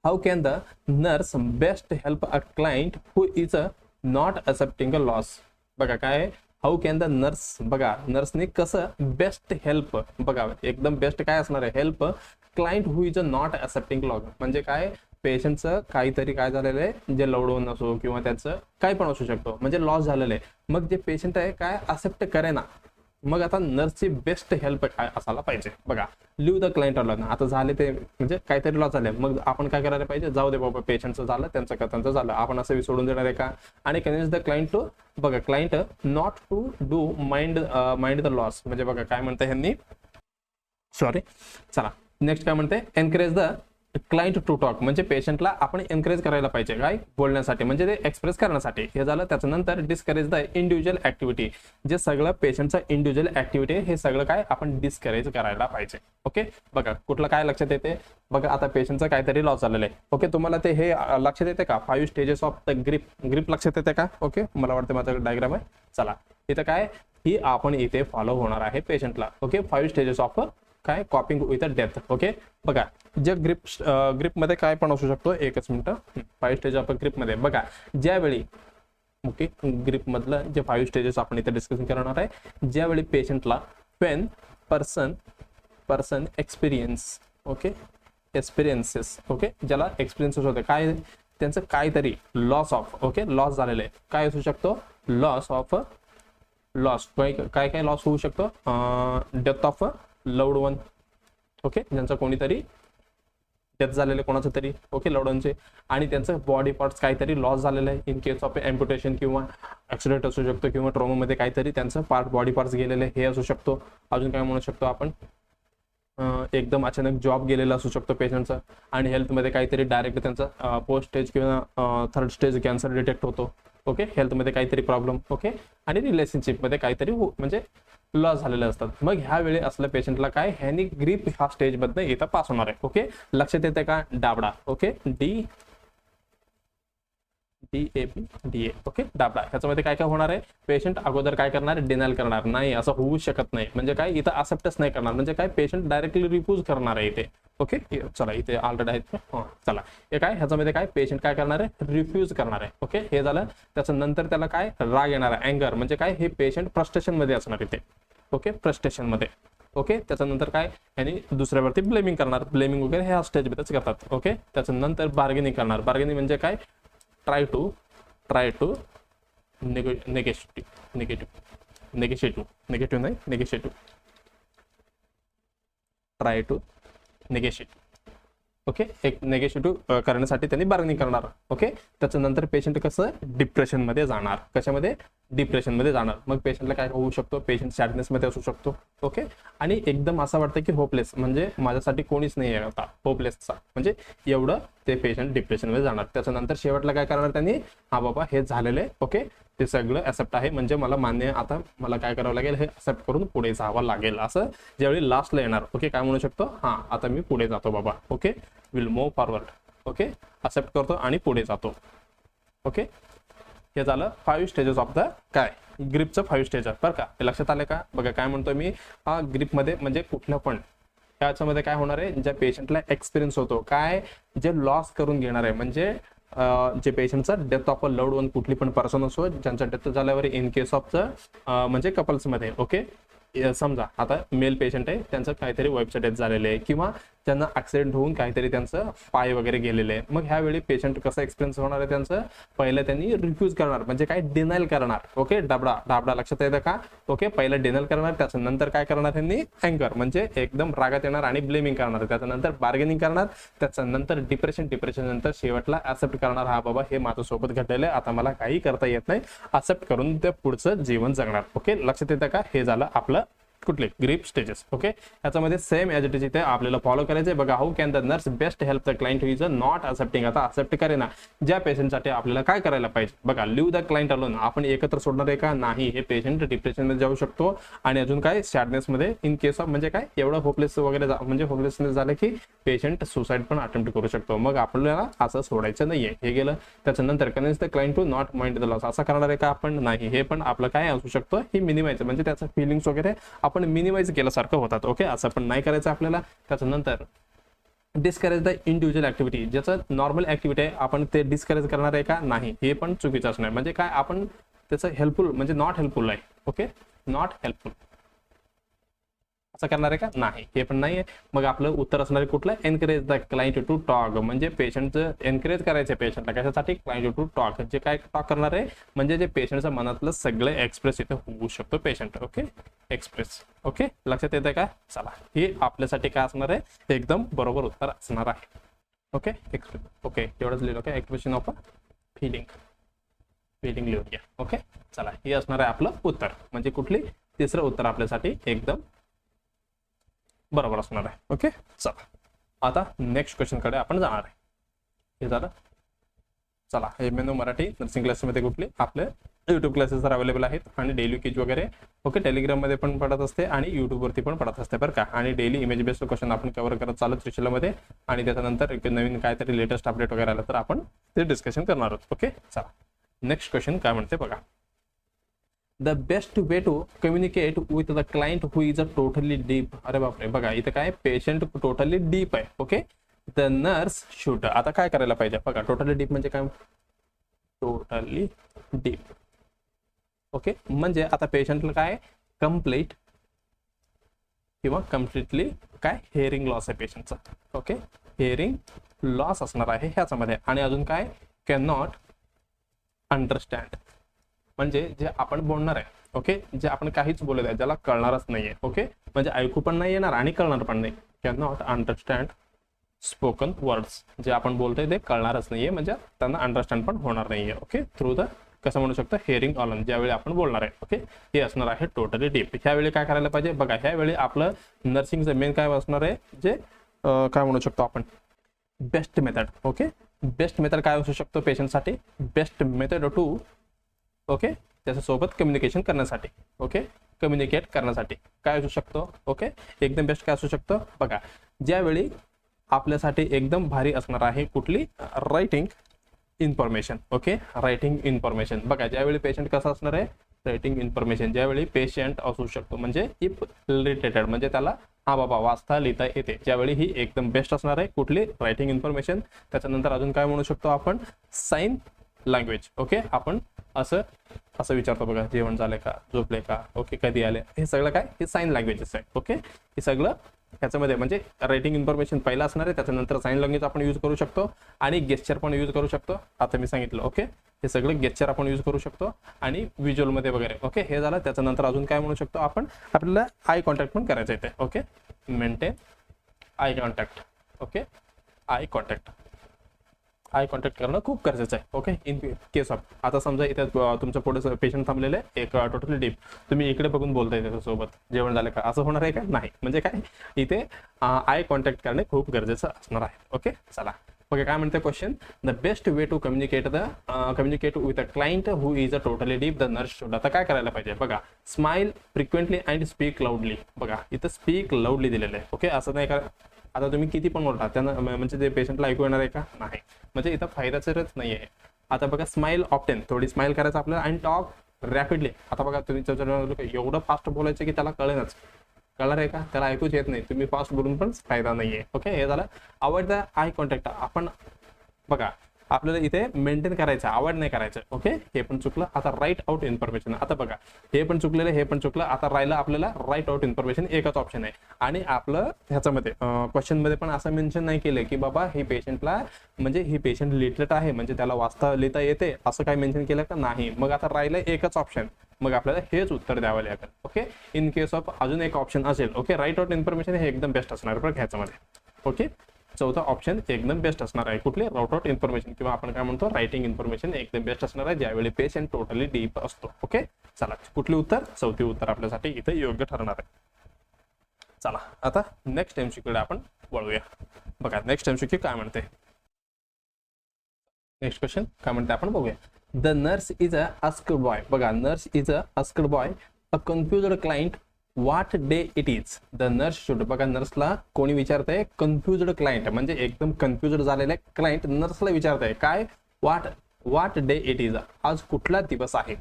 how can the nurse best help a client who is not accepting a loss. बघा काय आहे, हाऊ कॅन द नर्स, बघा नर्सने कसं बेस्ट हेल्प, बघा एकदम बेस्ट काय असणार आहे, help client who is not accepting loss. म्हणजे काय, पेशंटचं काहीतरी काय झालेलं आहे, जे लवडवून असो किंवा त्याचं काय पण असू शकतो, म्हणजे लॉस झालेलं आहे. मग जे पेशंट आहे काय एक्सेप्ट करे ना, मग आता नर्सची बेस्ट हेल्प काय असायला पाहिजे. बघा लिव्ह द क्लायंट अलॉन. आता झाले ते म्हणजे काहीतरी लॉस झाले, मग आपण काय करायला पाहिजे, जाऊ दे बाबा पेशंटचं झालं, त्यांचं झालं, आपण असं सोडून देणार आहे का. आणि कन्व्हिन्स द क्लायंट टू, बघा client not to do mind the loss. म्हणजे बघा काय म्हणते ह्यांनी, सॉरी चला नेक्स्ट काय म्हणते, encourage the client to talk. म्हणजे पेशंटला आपण एनकरेज करायला पाहिजे काय, बोलण्यासाठी म्हणजे ते एक्सप्रेस करण्यासाठी. हे झालं. त्याच्यानंतर डिस्करेज द इंडिव्हिज्युअल ऍक्टिव्हिटी. जे सगळं पेशंटचं इंडिव्हिज्युअल ऍक्टिव्हिटी हे सगळं काय आपण डिस्करेज करायला पाहिजे. ओके बघा कुठलं काय लक्षात येते, बघा आता पेशंटचं काहीतरी लॉस झालेलं आहे. ओके तुम्हाला ते हे लक्षात येते का, 5 स्टेजेस ऑफ द ग्रिप लक्षात येते का. ओके मला वाटतं माझं डायग्राम आहे. चला इथं काय ही आपण इथे फॉलो होणार आहे पेशंटला. ओके 5 स्टेजेस ऑफ काय, कॉपिंग विथ अ डेथ. ओके बघा जे ग्रिपमध्ये काय पण असू शकतो, एकच मिनिटं. 5 स्टेज ऑफ ग्रिपमध्ये बघा ज्यावेळी, ओके ग्रिपमधलं जे 5 स्टेजेस आपण इथे डिस्कशन करणार आहे, ज्यावेळी पेशंटला वेन पर्सन एक्सपिरियन्सेस ओके ज्याला एक्सपिरियन्सेस होते काय, त्यांचं काहीतरी लॉस ऑफ, ओके लॉस झालेलं आहे, काय असू शकतो, लॉस काय लॉस होऊ शकतो, death of loved one. Okay ज्यांचं कोणीतरी डेथ झालेले कोणाचं तरी, ओके लव्ड वनचे, आणि त्यांचं बॉडी पार्ट्स काहीतरी लॉस झालेलं आहे. इन केस ऑफ एम्प्युटेशन किंवा ऍक्सिडेंट असू शकतो किंवा ट्रॉमामध्ये काहीतरी त्यांचं बॉडी पार्ट्स गेलेले हे असू शकतो. अजून काय म्हणू शकतो आपण, एकदम अचानक जॉब गेलेला असू शकतो पेशंटचा आणि हेल्थमध्ये काहीतरी डायरेक्ट त्यांचा पोस्ट स्टेज किंवा थर्ड स्टेज कॅन्सर डिटेक्ट होतो. ओके, हेल्थमध्ये काहीतरी प्रॉब्लेम. ओके, आणि रिलेशनशिपमध्ये काहीतरी म्हणजे लॉस झालेले असतात. मग ह्या वेळी असल्या पेशंटला काय ह्यानी ग्रीप ह्या स्टेजमधनं इथं पास होणार आहे. ओके, लक्षात येते का DABDA. Okay, DABDA. Okay, DABDA. ह्याच्यामध्ये काय काय होणार आहे, पेशंट अगोदर काय करणार, डिनायल करणार नाही, असं होऊ शकत नाही. म्हणजे काय इथं एक्सेप्टच नाही करणार, म्हणजे काय पेशंट डायरेक्टली रिफ्यूज करणार आहे इथे. ओके, चला इथे ऑलरेडी आहेत. चला हे काय ह्याच्यामध्ये काय पेशंट काय करणार आहे, रिफ्यूज करणार आहे. ओके, हे झालं. त्याच्या नंतर त्याला काय राग येणार आहे, अँगर. म्हणजे काय हे पेशंट फ्रस्ट्रेशन मध्ये असणार इथे. ओके, फ्रस्ट्रेशन मध्ये. ओके, त्याच्यानंतर काय यांनी दुसऱ्यावरती ब्लेमिंग करणार. ब्लेमिंग वगैरे ह्या स्टेजमध्येच करतात. ओके, त्याच्यानंतर बार्गेनिंग करणार. बार्गेनिंग म्हणजे काय, try to try to negotiate. Okay, एक नेगेटिव्ह करण्यासाठी त्यांनी बार्गेनिंग करणार. ओके, त्याच्यानंतर पेशंट कसं डिप्रेशनमध्ये जाणार. कशामध्ये, डिप्रेशनमध्ये जाणार. मग पेशंटला काय होऊ शकतो, पेशंट सॅडनेसमध्ये असू शकतो. ओके, आणि एकदम असं वाटतं की होपलेस, म्हणजे माझ्यासाठी कोणीच नाही आहे आता, होपलेसचा म्हणजे एवढं ते पेशंट डिप्रेशनमध्ये जाणार. त्याच्यानंतर शेवटला काय करणार त्यांनी, हा बाबा हे झालेलं आहे. ओके, ते सगळं ऍक्सेप्ट आहे, म्हणजे मला मान्य, आता मला काय करावं लागेल, हे ऍक्सेप्ट करून पुढे जावं लागेल, असं ज्यावेळी लास्टला येणार. ओके, काय म्हणू शकतो, हा आता मी पुढे जातो बाबा. Okay, will move forward. Okay, accept करतो आणि पुढे जातो. ओके, हे झालं 5 स्टेजेस ऑफ द काय ग्रिपचं 5 स्टेज. बरं का, हे लक्षात आलं का. बघा काय म्हणतो मी, हा ग्रिपमध्ये म्हणजे कुठलं पण त्याच्यामध्ये काय होणार आहे, ज्या पेशंटला एक्सपिरियन्स होतो, काय जे लॉस करून घेणार आहे, म्हणजे जे पेशंटचा death of a loved one, कुठली पण पर्सन असो ज्यांचा डेथ झाल्यावर, इन केस ऑफचं म्हणजे कपल्समध्ये. ओके, समजा आता मेल पेशंट आहे, त्यांचं काहीतरी वाईफचं डेथ झालेलं आहे किंवा त्यांना ऍक्सिडेंट होऊन काहीतरी त्यांचं पाय वगैरे गेलेले आहे. मग ह्यावेळी पेशंट कसं एक्सपिरियन्स होणार आहे त्यांचं, पहिलं त्यांनी रिफ्यूज करणार, म्हणजे काय डिनायल करणार. ओके, डाबडा लक्षात येतं का. ओके, पहिलं डिनायल करणार, त्याच्यानंतर काय करणार त्यांनी, अँगर म्हणजे एकदम रागात येणार आणि ब्लेमिंग करणार. त्याच्यानंतर बार्गेनिंग करणार, त्याच्यानंतर डिप्रेशन नंतर शेवटला ऍक्सेप्ट करणार, हा बाबा हे माझ्यासोबत घडलेलं आहे, आता मला काही करता येत नाही, ऍक्सेप्ट करून ते पुढचं जीवन जगणार. ओके, लक्षात येतं का. हे झालं आपलं कुठले ग्रीप स्टेजेस. ओके, याच्यामध्ये सेम एज इट इज इथे आपल्याला फॉलो करायचे. बघा, how can the nurse best help the client who is not accepting. आता ऍक्सेप्ट करेना ज्या पेशंटसाठी आपल्याला काय करायला पाहिजे. बघा, लिव्ह द क्लायंट अलोन. आपण एकत्र सोडणार आहे का, नाही. हे पेशंट डिप्रेशनमध्ये जाऊ शकतो आणि अजून काय सॅडनेसमध्ये, इन केस ऑफ म्हणजे काय एवढं होपलेस वगैरे म्हणजे होपलेसनेस झालं की पेशंट सुसाईड पण अटेम्प्ट करू शकतो. मग आपल्याला असं सोडायचं नाहीये. हे गेलं. त्याच्यानंतर convince the client to not mind the loss. असं करणार आहे का आपण, नाही. हे पण आपलं काय असू शकतं, हे मिनिमाइज, म्हणजे त्याचं फिलिंग्स वगैरे आपण मिनिमाइज केल्यासारखं होतात. ओके, असं पण नाही करायचं आपल्याला. त्याच्यानंतर डिस्करेज द इंडिव्हिज्युअल ऍक्टिव्हिटी. ज्याचं नॉर्मल ऍक्टिव्हिटी आहे आपण ते डिस्करेज करणार आहे का, नाही. हे पण चुकीचं असणार, म्हणजे काय आपण त्याचं हेल्पफुल म्हणजे नॉट हेल्पफुल आहे. ओके, नॉट हेल्पफुल असं करणार आहे का, नाही. हे पण नाही आहे. मग आपलं उत्तर असणार आहे कुठलं, encourage the client to talk. म्हणजे पेशंटचं एनकरेज करायचं पेशंटला कशासाठी, क्लायंट टू टॉक. जे काय टॉक करणार आहे, म्हणजे जे पेशंटच्या मनातलं सगळं एक्सप्रेस इथे होऊ शकतो पेशंट. Okay, express. ओके, लक्षात येतं का. चला, हे आपल्यासाठी काय असणार आहे, एकदम बरोबर उत्तर असणार आहे. Okay, express. ओके, एवढंच लिहिलं. ओके, एक्सप्रेशन ऑफ फिलिंग लिहूया. ओके, चला, हे असणार आहे आपलं उत्तर, म्हणजे कुठली तिसरं उत्तर आपल्यासाठी एकदम बरोबर असणार आहे. ओके, चला आता नेक्स्ट क्वेश्चन कडे आपण जाणार आहे. हे झालं. चला, MNO मराठी नर्सिंग क्लासेसमध्ये कुठले आपले युट्यूब क्लासेस तर अवेलेबल आहेत आणि डेली केज वगैरे. ओके, टेलिग्राममध्ये पण पडत असते आणि युट्यूबवरती पण पडत असते बरं का. आणि डेली इमेज बेस्ड क्वेश्चन आपण कव्हर करत चालू त्रिशूलमध्ये आणि त्याच्यानंतर नवीन काहीतरी लेटेस्ट अपडेट वगैरे आलं तर आपण ते डिस्कशन करणार आहोत. ओके, चला नेक्स्ट क्वेश्चन काय म्हणते बघा. The best way to communicate with the client who is a totally deep. अरे बापरे, बघा इथं काय पेशंट टोटली डीप आहे. Okay, the nurse should. आता काय करायला पाहिजे बघा, टोटली डीप म्हणजे काय, टोटली डीप. ओके, म्हणजे आता पेशंटला काय कम्प्लीट किंवा कम्प्लिटली काय हिअरिंग लॉस आहे पेशंटचा. ओके, हिअरिंग लॉस असणार आहे ह्याच्यामध्ये. आणि अजून काय, कॅन नॉट अंडरस्टँड, म्हणजे जे आपण बोलणार आहे. ओके, जे आपण काहीच बोलत आहे ज्याला कळणारच नाहीये. ओके, म्हणजे ऐकू पण नाही येणार आणि कळणार पण नाही. Can not understand spoken words. जे आपण बोलतोय ते कळणारच नाहीये, म्हणजे त्यांना अंडरस्टँड पण होणार नाहीये. ओके, थ्रू द कसं म्हणू शकतो, हेअरिंग ऑलन, ज्यावेळी आपण बोलणार आहे. ओके, हे असणार आहे टोटली डीप. ह्यावेळी काय करायला पाहिजे बघा, ह्यावेळी आपलं नर्सिंगचं मेन काय असणार आहे, जे काय म्हणू शकतो आपण, best method. Okay, best method काय असू शकतो पेशंटसाठी, बेस्ट मेथड टू ओके त्याच्यासोबत कम्युनिकेशन करण्यासाठी. ओके, कम्युनिकेट करण्यासाठी काय असू शकतो, ओके एकदम बेस्ट काय असू शकतो बघा, ज्यावेळी आपल्यासाठी एकदम भारी असणार आहे कुठली, writing information. Okay, writing information बघा, ज्यावेळी पेशंट कसं असणार आहे, रायटिंग इन्फॉर्मेशन, ज्यावेळी पेशंट असू शकतो म्हणजे इफ रिलेटेड, म्हणजे त्याला हा बाबा वाचता लिहिता येते, ज्यावेळी ही एकदम बेस्ट असणार आहे कुठली, रायटिंग इन्फॉर्मेशन. त्याच्यानंतर अजून काय म्हणू शकतो आपण, साइन लँग्वेज. ओके, आपण असं विचारतो बघा, जेवण झालंय का, झोपले का, ओके कधी आले, हे सगळं काय, हे साइन लँग्वेजेस आहे. ओके, हे सगळं ह्याच्यामध्ये म्हणजे रायटिंग इन्फॉर्मेशन पहिला असणार आहे, त्याच्यानंतर साइन लँग्वेज आपण यूज करू शकतो आणि गेस्चर पण यूज करू शकतो. आता मी सांगितलं ओके, हे सगळं गेस्चर आपण यूज करू शकतो आणि व्हिज्युअलमध्ये वगैरे. ओके, हे झालं. त्याच्यानंतर अजून काय म्हणू शकतो आपण, आपल्याला आय कॉन्टॅक्ट पण करायचं आहे. Okay, maintain eye contact. Okay, eye contact करणं खूप गरजेचं आहे. ओके, इन केस ऑफ आता समजा इथे तुमच्या पुढे पेशंट थांबलेले एक टोटली डीप, तुम्ही इकडे बघून बोलताय त्याच्यासोबत, जेवण झालं का, असं होणार आहे का, नाही. म्हणजे काय, इथे आय कॉन्टॅक्ट करणे खूप गरजेचं असणार आहे. ओके, चला ओके, काय म्हणते question, the best way to communicate with a client who is a totally deep, the nurse should. आता काय करायला पाहिजे बघा, smile frequently and speak loudly. बघा इथं स्पीक लाऊडली दिलेलं आहे. ओके, असं नाही का, आता तुम्ही किती पण बोलता त्यांना म्हणजे ते पेशंटला ऐकू येणार आहे का, नाही. म्हणजे इथं फायद्याचंच नाही आहे. आता बघा, स्माइल ऑप्टेन, थोडी स्माइल करायचं आपल्याला, आणि टॉक रॅपिडली. आता बघा तुम्ही एवढं फास्ट बोलायचं की त्याला कळेनच, कळणार आहे का, त्याला ऐकूच येत नाही, तुम्ही फास्ट बोलून पण फायदा नाही आहे. ओके, हे झालं. Avoid the eye contact. आपण बघा आपल्याला इथे मेंटेन करायचं, अवॉइड नाही करायचं. ओके, हे पण चुकलं. आता राईट आउट इन्फॉर्मेशन. आता बघा, हे पण चुकलेलं, हे पण चुकलं. आता राहिलं आपल्याला राईट आउट इन्फॉर्मेशन, एकच ऑप्शन आहे. आणि आपलं ह्याच्यामध्ये क्वेश्चनमध्ये पण असं मेन्शन नाही केलं की बाबा ही पेशंटला म्हणजे ही पेशंट लिटरेट आहे, म्हणजे त्याला वाचता लिहिता येते, असं काय मेन्शन केलं का, नाही. मग आता राहिलं एकच ऑप्शन, मग आपल्याला हेच उत्तर द्यावं लागेल. ओके, इन केस ऑफ अजून एक ऑप्शन असेल. ओके, राईट आउट इन्फॉर्मेशन हे एकदम बेस्ट असणार बरं ह्याच्यामध्ये. ओके, चौथा ऑप्शन एकदम बेस्ट असणार आहे कुठले, राउट आउट इन्फॉर्मेशन किंवा आपण काय म्हणतो रायटिंग इन्फॉर्मेशन एकदम बेस्ट असणार आहे ज्यावेळी पेशंट टोटली डीप असतो. ओके, चला कुठले उत्तर, चौथी उत्तर आपल्यासाठी इथे योग्य ठरणार आहे. चला आता नेक्स्ट एमसीक्यू आपण वळूया. बघा नेक्स्ट एमसीक्यू काय म्हणते, नेक्स्ट क्वेश्चन काय म्हणते आपण बघूया. The nurse is a asked by. बघा, nurse is a asked by a confused client what day it is. The nurse should. बघा, नर्सला कोणी विचारतंय, कन्फ्युज्ड क्लायंट, म्हणजे एकदम कन्फ्युज्ड झालेला क्लायंट नर्सला विचारतंय काय, व्हॉट डे इट इज, आज कुठला दिवस आहे.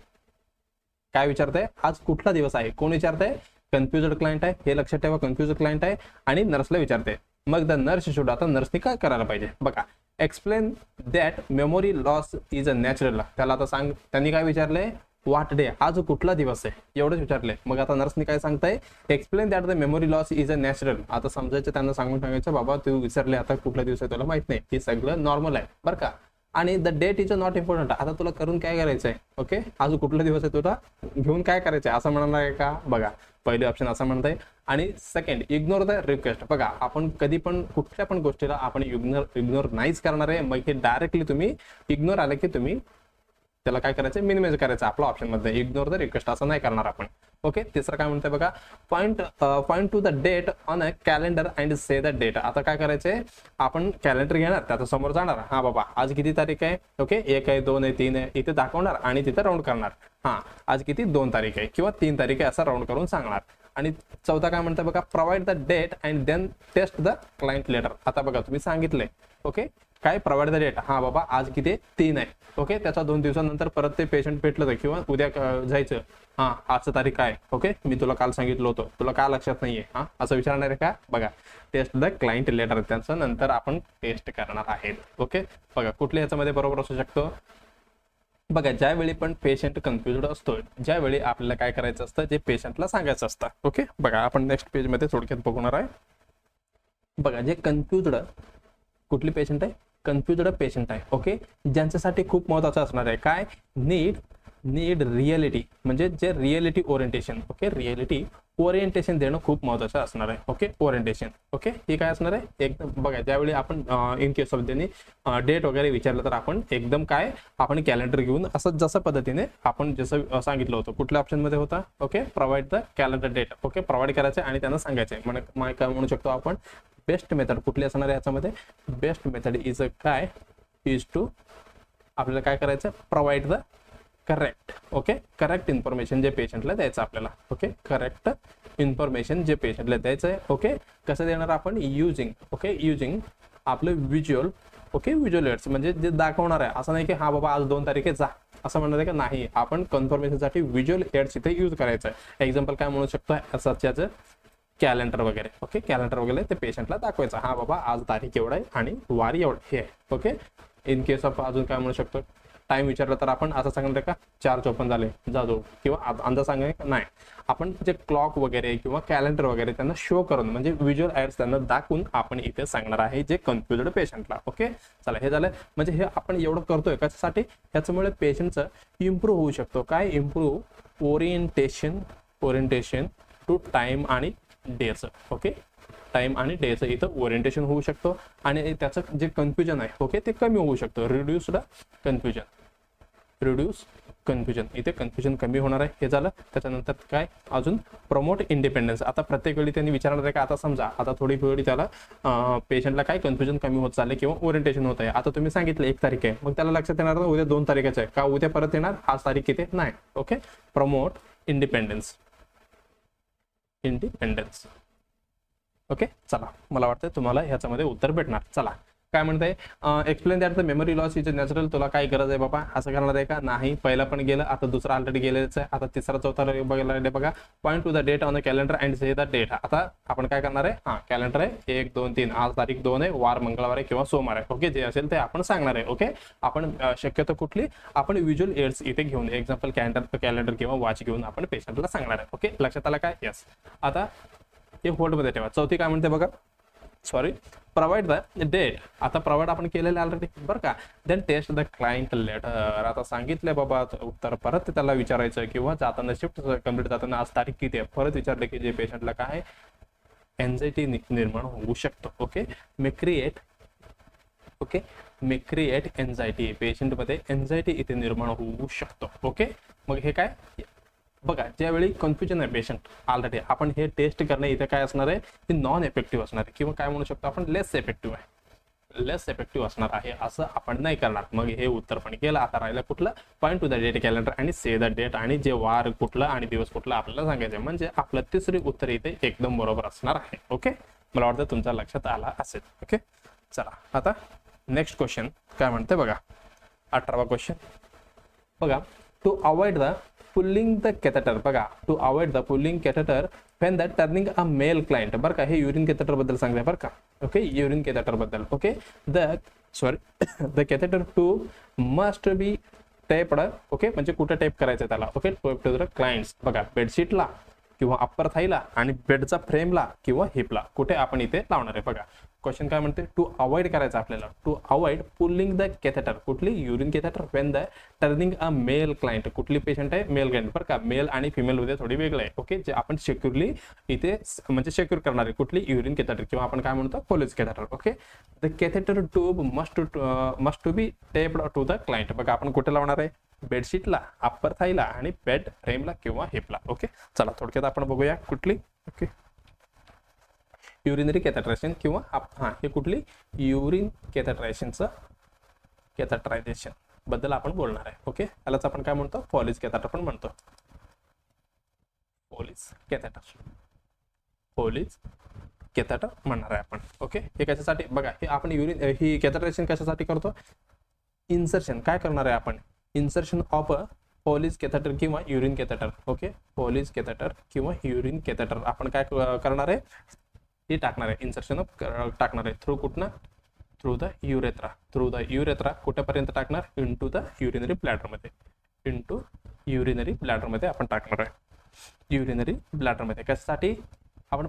काय विचारतंय, आज कुठला दिवस आहे, कोण विचारतंय, कन्फ्युज्ड क्लायंट आहे, हे लक्षात ठेवा, कन्फ्युज्ड क्लायंट आहे आणि नर्सला विचारते. मग द नर्स शुड. आता नर्सने काय करायला पाहिजे बघा, explain that memory loss is a natural. त्याला आता सांग, त्यांनी काय विचारलंय, व्हॉट डे, आज कुठला दिवस आहे, एवढंच विचारलंय. मग आता नर्सने काय सांगताय, explain that the memory loss is a natural. आता समजायचं, त्यांना सांगून सांगायचं, बाबा तू विसरले, आता कुठला दिवस आहे तुला माहित नाही, हे सगळं नॉर्मल आहे बरं का. आणि the date is not important. आता तुला करून काय करायचं आहे, ओके, आज कुठला दिवस आहे तुला घेऊन काय करायचं आहे असं म्हणणार आहे का. बघा, पहिले ऑप्शन असं म्हणताय. आणि सेकंड, इग्नोर द रिक्वेस्ट. बघा, आपण कधी पण कुठल्या पण गोष्टीला आपण इग्नोर नाहीच करणार आहे. मग हे डायरेक्टली तुम्ही इग्नोर आलं की तुम्ही त्याला काय करायचं, मिनिमाइज करायचं. आपल्या ऑप्शन मध्ये इग्नोर द रिक्वेस्ट असं नाही करणार आपण. ओके, तिसरं काय म्हणतंय बघा, point to the date on a calendar and say the date. आता काय करायचंय, आपण कॅलेंडर घेणार, त्याच्या समोर जाणार, हा बाबा आज किती तारीख आहे, ओके 1 आहे 2 आहे 3 आहे, इथे दाखवणार आणि तिथे राऊंड करणार, हा आज किती 2 तारीख आहे किंवा 3 तारीख आहे असं राऊंड करून सांगणार. आणि चौथा काय म्हणतं बघा, provide the date and then test the client letter. आता बघा तुम्ही सांगितलंय, ओके काय प्रोव्हाइड द डेट, हा बाबा आज किती 3 आहे, ओके त्याच्या 2 दिवसानंतर परत ते पेशंट भेटलं तर किंवा उद्या जायचं, हा आजचं तारीख काय, ओके मी तुला काल सांगितलं होतं, तुला का लक्षात नाहीये, हा असं विचारणार आहे का. बघा, टेस्ट द क्लायंट लेटर, त्याचं नंतर आपण टेस्ट करणार आहेत. ओके, बघा कुठल्या याच्यामध्ये बरोबर असू शकतो. बघा, ज्यावेळी पण पेशंट कन्फ्युज्ड असतो, ज्यावेळी आपल्याला काय करायचं असतं, जे पेशंटला सांगायचं असतं. ओके, बघा आपण नेक्स्ट पेजमध्ये थोडक्यात बघणार आहे. बघा, जे कन्फ्युज्ड कुठली पेशंट आहे, कन्फ्युज्ड पेशंट आहे, ओके ज्यांच्यासाठी खूप महत्त्वाचं असणार आहे काय, नीड रिअलिटी, म्हणजे जे reality orientation, okay reality orientation देणं खूप महत्त्वाचं असणार आहे. Okay, orientation. ओके, हे काय असणार आहे एकदम बघा, ज्यावेळी आपण इन केस ऑफ त्यांनी डेट वगैरे विचारलं तर आपण एकदम काय आपण कॅलेंडर घेऊन असं जसं पद्धतीने आपण जसं सांगितलं होतं कुठल्या ऑप्शनमध्ये होता. Okay, provide the calendar date. Okay, provide करायचं आणि त्यांना सांगायचं म्हणजे काय म्हणू शकतो आपण बेस्ट मेथड कुठली असणार आहे याच्यामध्ये. बेस्ट मेथड इज काय इज टू आपल्याला काय करायचं provide the correct. Okay, correct information जे पेशंटला द्यायचं आपल्याला. ओके, करेक्ट इन्फॉर्मेशन जे पेशंटला द्यायचं आहे. ओके, कसं देणार आपण युजिंग. ओके, युजिंग आपलं व्हिज्युअल. ओके, व्हिज्युअल एड्स म्हणजे जे दाखवणार आहे. असं नाही की हा बाबा आज 2 तारखे जा असं म्हणणार आहे का नाही. आपण कन्फर्मेशनसाठी व्हिज्युअल एड्स इथे यूज करायचं आहे. एक्झाम्पल काय म्हणू शकतो असं कॅलेंडर वगैरे. ओके, कॅलेंडर वगैरे ते पेशंटला दाखवायचं हा बाबा आज तारीख एवढं आहे आणि वार एवढं हे आहे. ओके, इन केस ऑफ अजून काय म्हणू शकतो टाइम विचारलं तर आपण असं सांगणार का 4:54 झाले जातो किंवा अंदाज सांगाय का नाही. आपण जे क्लॉक वगैरे किंवा कॅलेंडर वगैरे त्यांना शो करून म्हणजे व्हिज्युअल ऍड्स त्यांना दाखवून आपण इथे सांगणार आहे जे कन्फ्युज्ड पेशंटला. ओके, चला हे झालं. म्हणजे हे आपण एवढं करतोय कशासाठी ह्याच्यामुळे पेशंटचं इम्प्रूव्ह होऊ शकतो. काय इम्प्रूव्ह ओरिएंटेशन टू टाइम आणि डेचं. ओके, टाइम आणि डेचं इथं ओरिएंटेशन होऊ शकतो आणि त्याचं जे कन्फ्युजन आहे ओके ते कमी होऊ शकतं. रिड्यूस्ड कन्फ्युजन इथे कन्फ्युजन कमी होणार आहे. हे झालं. त्याच्यानंतर काय अजून प्रमोट इंडिपेंडन्स. आता प्रत्येक वेळी त्यांनी विचारणार आहे का आता समजा आता थोडी वेळी त्याला पेशंटला काय कन्फ्युजन कमी होत चालले किंवा ओरिएंटेशन होत आहे. आता तुम्ही सांगितलं 1 तारीख आहे मग त्याला लक्षात येणार उद्या 2 तारखेचं आहे का उद्या परत येणार आज तारीख किती नाही. Okay, promote independence. ओके, चला मला वाटतं तुम्हाला ह्याच्यामध्ये उत्तर भेटणार. चला काय म्हणताय explain that the memory loss is natural. तुला काय गरज आहे बाबा असं करणार आहे का नाही. पहिला पण गेलं आता दुसरा ऑलरेडी गेलेच आहे. आता तिसरा चौथा बघायला बघा point to the date on the calendar and say the date. आता आपण काय करणार आहे कॅलेंडर आहे 1 2 3 आज तारीख 2 आहे वार मंगळवार आहे किंवा सोमवार आहे. ओके, जे असेल ते आपण सांगणार आहे. ओके, आपण शक्यतो कुठली आपण व्हिज्युअल एड्स इथे घेऊन एक्झाम्पल कॅलेंडर किंवा वॉच घेऊन आपण पेशंटला सांगणार आहे. ओके, लक्षात आलं काय. यस, आता हे होल्डमध्ये ठेवा. चौथी काय म्हणते बघा प्रोव्हाइड द डेट. आता प्रोव्हाइड आपण केलेलं ऑलरेडी बरं का. Then test the client letter. आता सांगितलं बाबा उत्तर परत त्याला विचारायचं किंवा जाताना शिफ्ट कम्प्लीट जाताना आज तारीख किती आहे परत विचारलं की जे पेशंटला काय एन्झायटी निर्माण होऊ शकतो. Okay, may create anxiety. पेशंटमध्ये एन्झायटी इथे निर्माण होऊ शकतो. ओके, मग हे काय बघा ज्यावेळी कन्फ्युजन आहे पेशंट ऑलरेडी आपण हे टेस्ट करणं इथे काय असणार आहे की नॉन इफेक्टिव्ह असणार आहे किंवा काय म्हणू शकतो आपण लेस इफेक्टिव्ह असणार आहे असं आपण नाही करणार. मग हे उत्तर पण केलं. आता राहिलं कुठलं point to the date calendar आणि से द डेट आणि जे वार कुठलं आणि दिवस कुठला आपल्याला सांगायचं म्हणजे आपलं तिसरी उत्तर इथे एकदम बरोबर असणार आहे. ओके, मला वाटतं तुमच्या लक्षात आला असेल. ओके, चला आता नेक्स्ट क्वेश्चन काय म्हणते बघा 18वा क्वेश्चन बघा to avoid the pulling the catheter. बघा to avoid the pulling catheter when the turning a male client. बरं का हे युरिन कॅथेटर बद्दल सांगते बरं का. ओके, युरिन कॅथेटर बद्दल. Okay, the catheter to must be taped. Okay, म्हणजे कुठे टेप करायचं त्याला. Okay, tape to the clients. बघा बेडशीटला किंवा अप्पर थाईला आणि बेडचा फ्रेमला किंवा हिपला कुठे आपण इथे लावणार आहे. बघा क्वेश्चन काय म्हणते टू अवॉइड करायचं आपल्याला to avoid pulling the catheter. कुठली urine catheter when the turning a male client. कुठली पेशंट आहे मेल क्लायंट बरं का. मेल आणि फिमेल मध्ये थोडी वेगळं आहे. ओके, जे आपण सिक्युअरली इथे म्हणजे सिक्युअर करणार आहे कुठली युरिन कॅथेटर किंवा आपण काय म्हणतो Foley catheter. Okay, the catheter tube must to be taped to the client. बघा आपण कुठे लावणार आहे बेडशीटला अप्पर थाईला आणि बेड फ्रेमला किंवा हिपला. ओके, चला थोडक्यात आपण बघूया कुठली. ओके, युरिनरी कॅथेटरायझेशन किंवा हे कुठली युरिन कॅथेटरायझेशन बद्दल आपण बोलणार आहे. ओके, यालाच आपण काय म्हणतो पॉलिस कॅथेटर पण म्हणतो. पॉलिस कॅथेटर म्हणणार आहे आपण. ओके, हे कशासाठी बघा हे आपण ही कॅथेटरायझेशन कशासाठी करतो इन्सर्शन काय करणार आहे आपण insertion of a Foley's catheter किंवा urine catheter. Okay, Foley's catheter किंवा युरिन कॅथेटर आपण काय करणार आहे हे टाकणार आहे इन्सर्शन टाकणार आहे थ्रू कुठनं थ्रू द युरेथ्रा कुठेपर्यंत टाकणार इंटू द युरिनरी ब्लॅडरमध्ये आपण टाकणार आहे. युरिनरी ब्लॅडरमध्ये कशासाठी आपण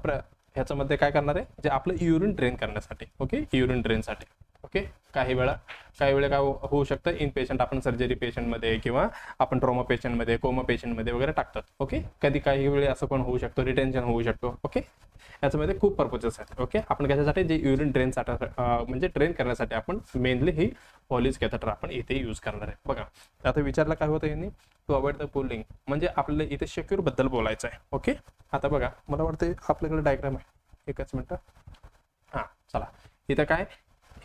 ह्याच्यामध्ये काय करणार आहे जे आपलं युरिन ड्रेन करण्यासाठी. ओके, युरिन ड्रेनसाठी. ओके. काही वेळा काय होऊ शकतं, इन पेशंट आपण सर्जरी पेशंटमध्ये किंवा आपण ट्रॉमा पेशंटमध्ये, कोमा पेशंटमध्ये वगैरे टाकतात. ओके. कधी काही वेळी असं पण होऊ शकतो, रिटेन्शन होऊ शकतो. ओके. याच्यामध्ये खूप पर्पजेस आहेत. ओके. आपण कशासाठी, जे युरिन ड्रेन म्हणजे ड्रेन करण्यासाठी आपण मेनली ही पॉलिश कॅथेटर आपण इथे यूज करणार आहे. बघा आता विचारलं काय होतं यांनी, टू अवॉइड द पुलिंग, म्हणजे आपल्याला इथे सेक्युर बद्दल बोलायचं आहे. ओके. आता बघा मला वाटतं आपल्याकडे डायग्राम आहे, एकच मिनटं. हां चला, इथं काय,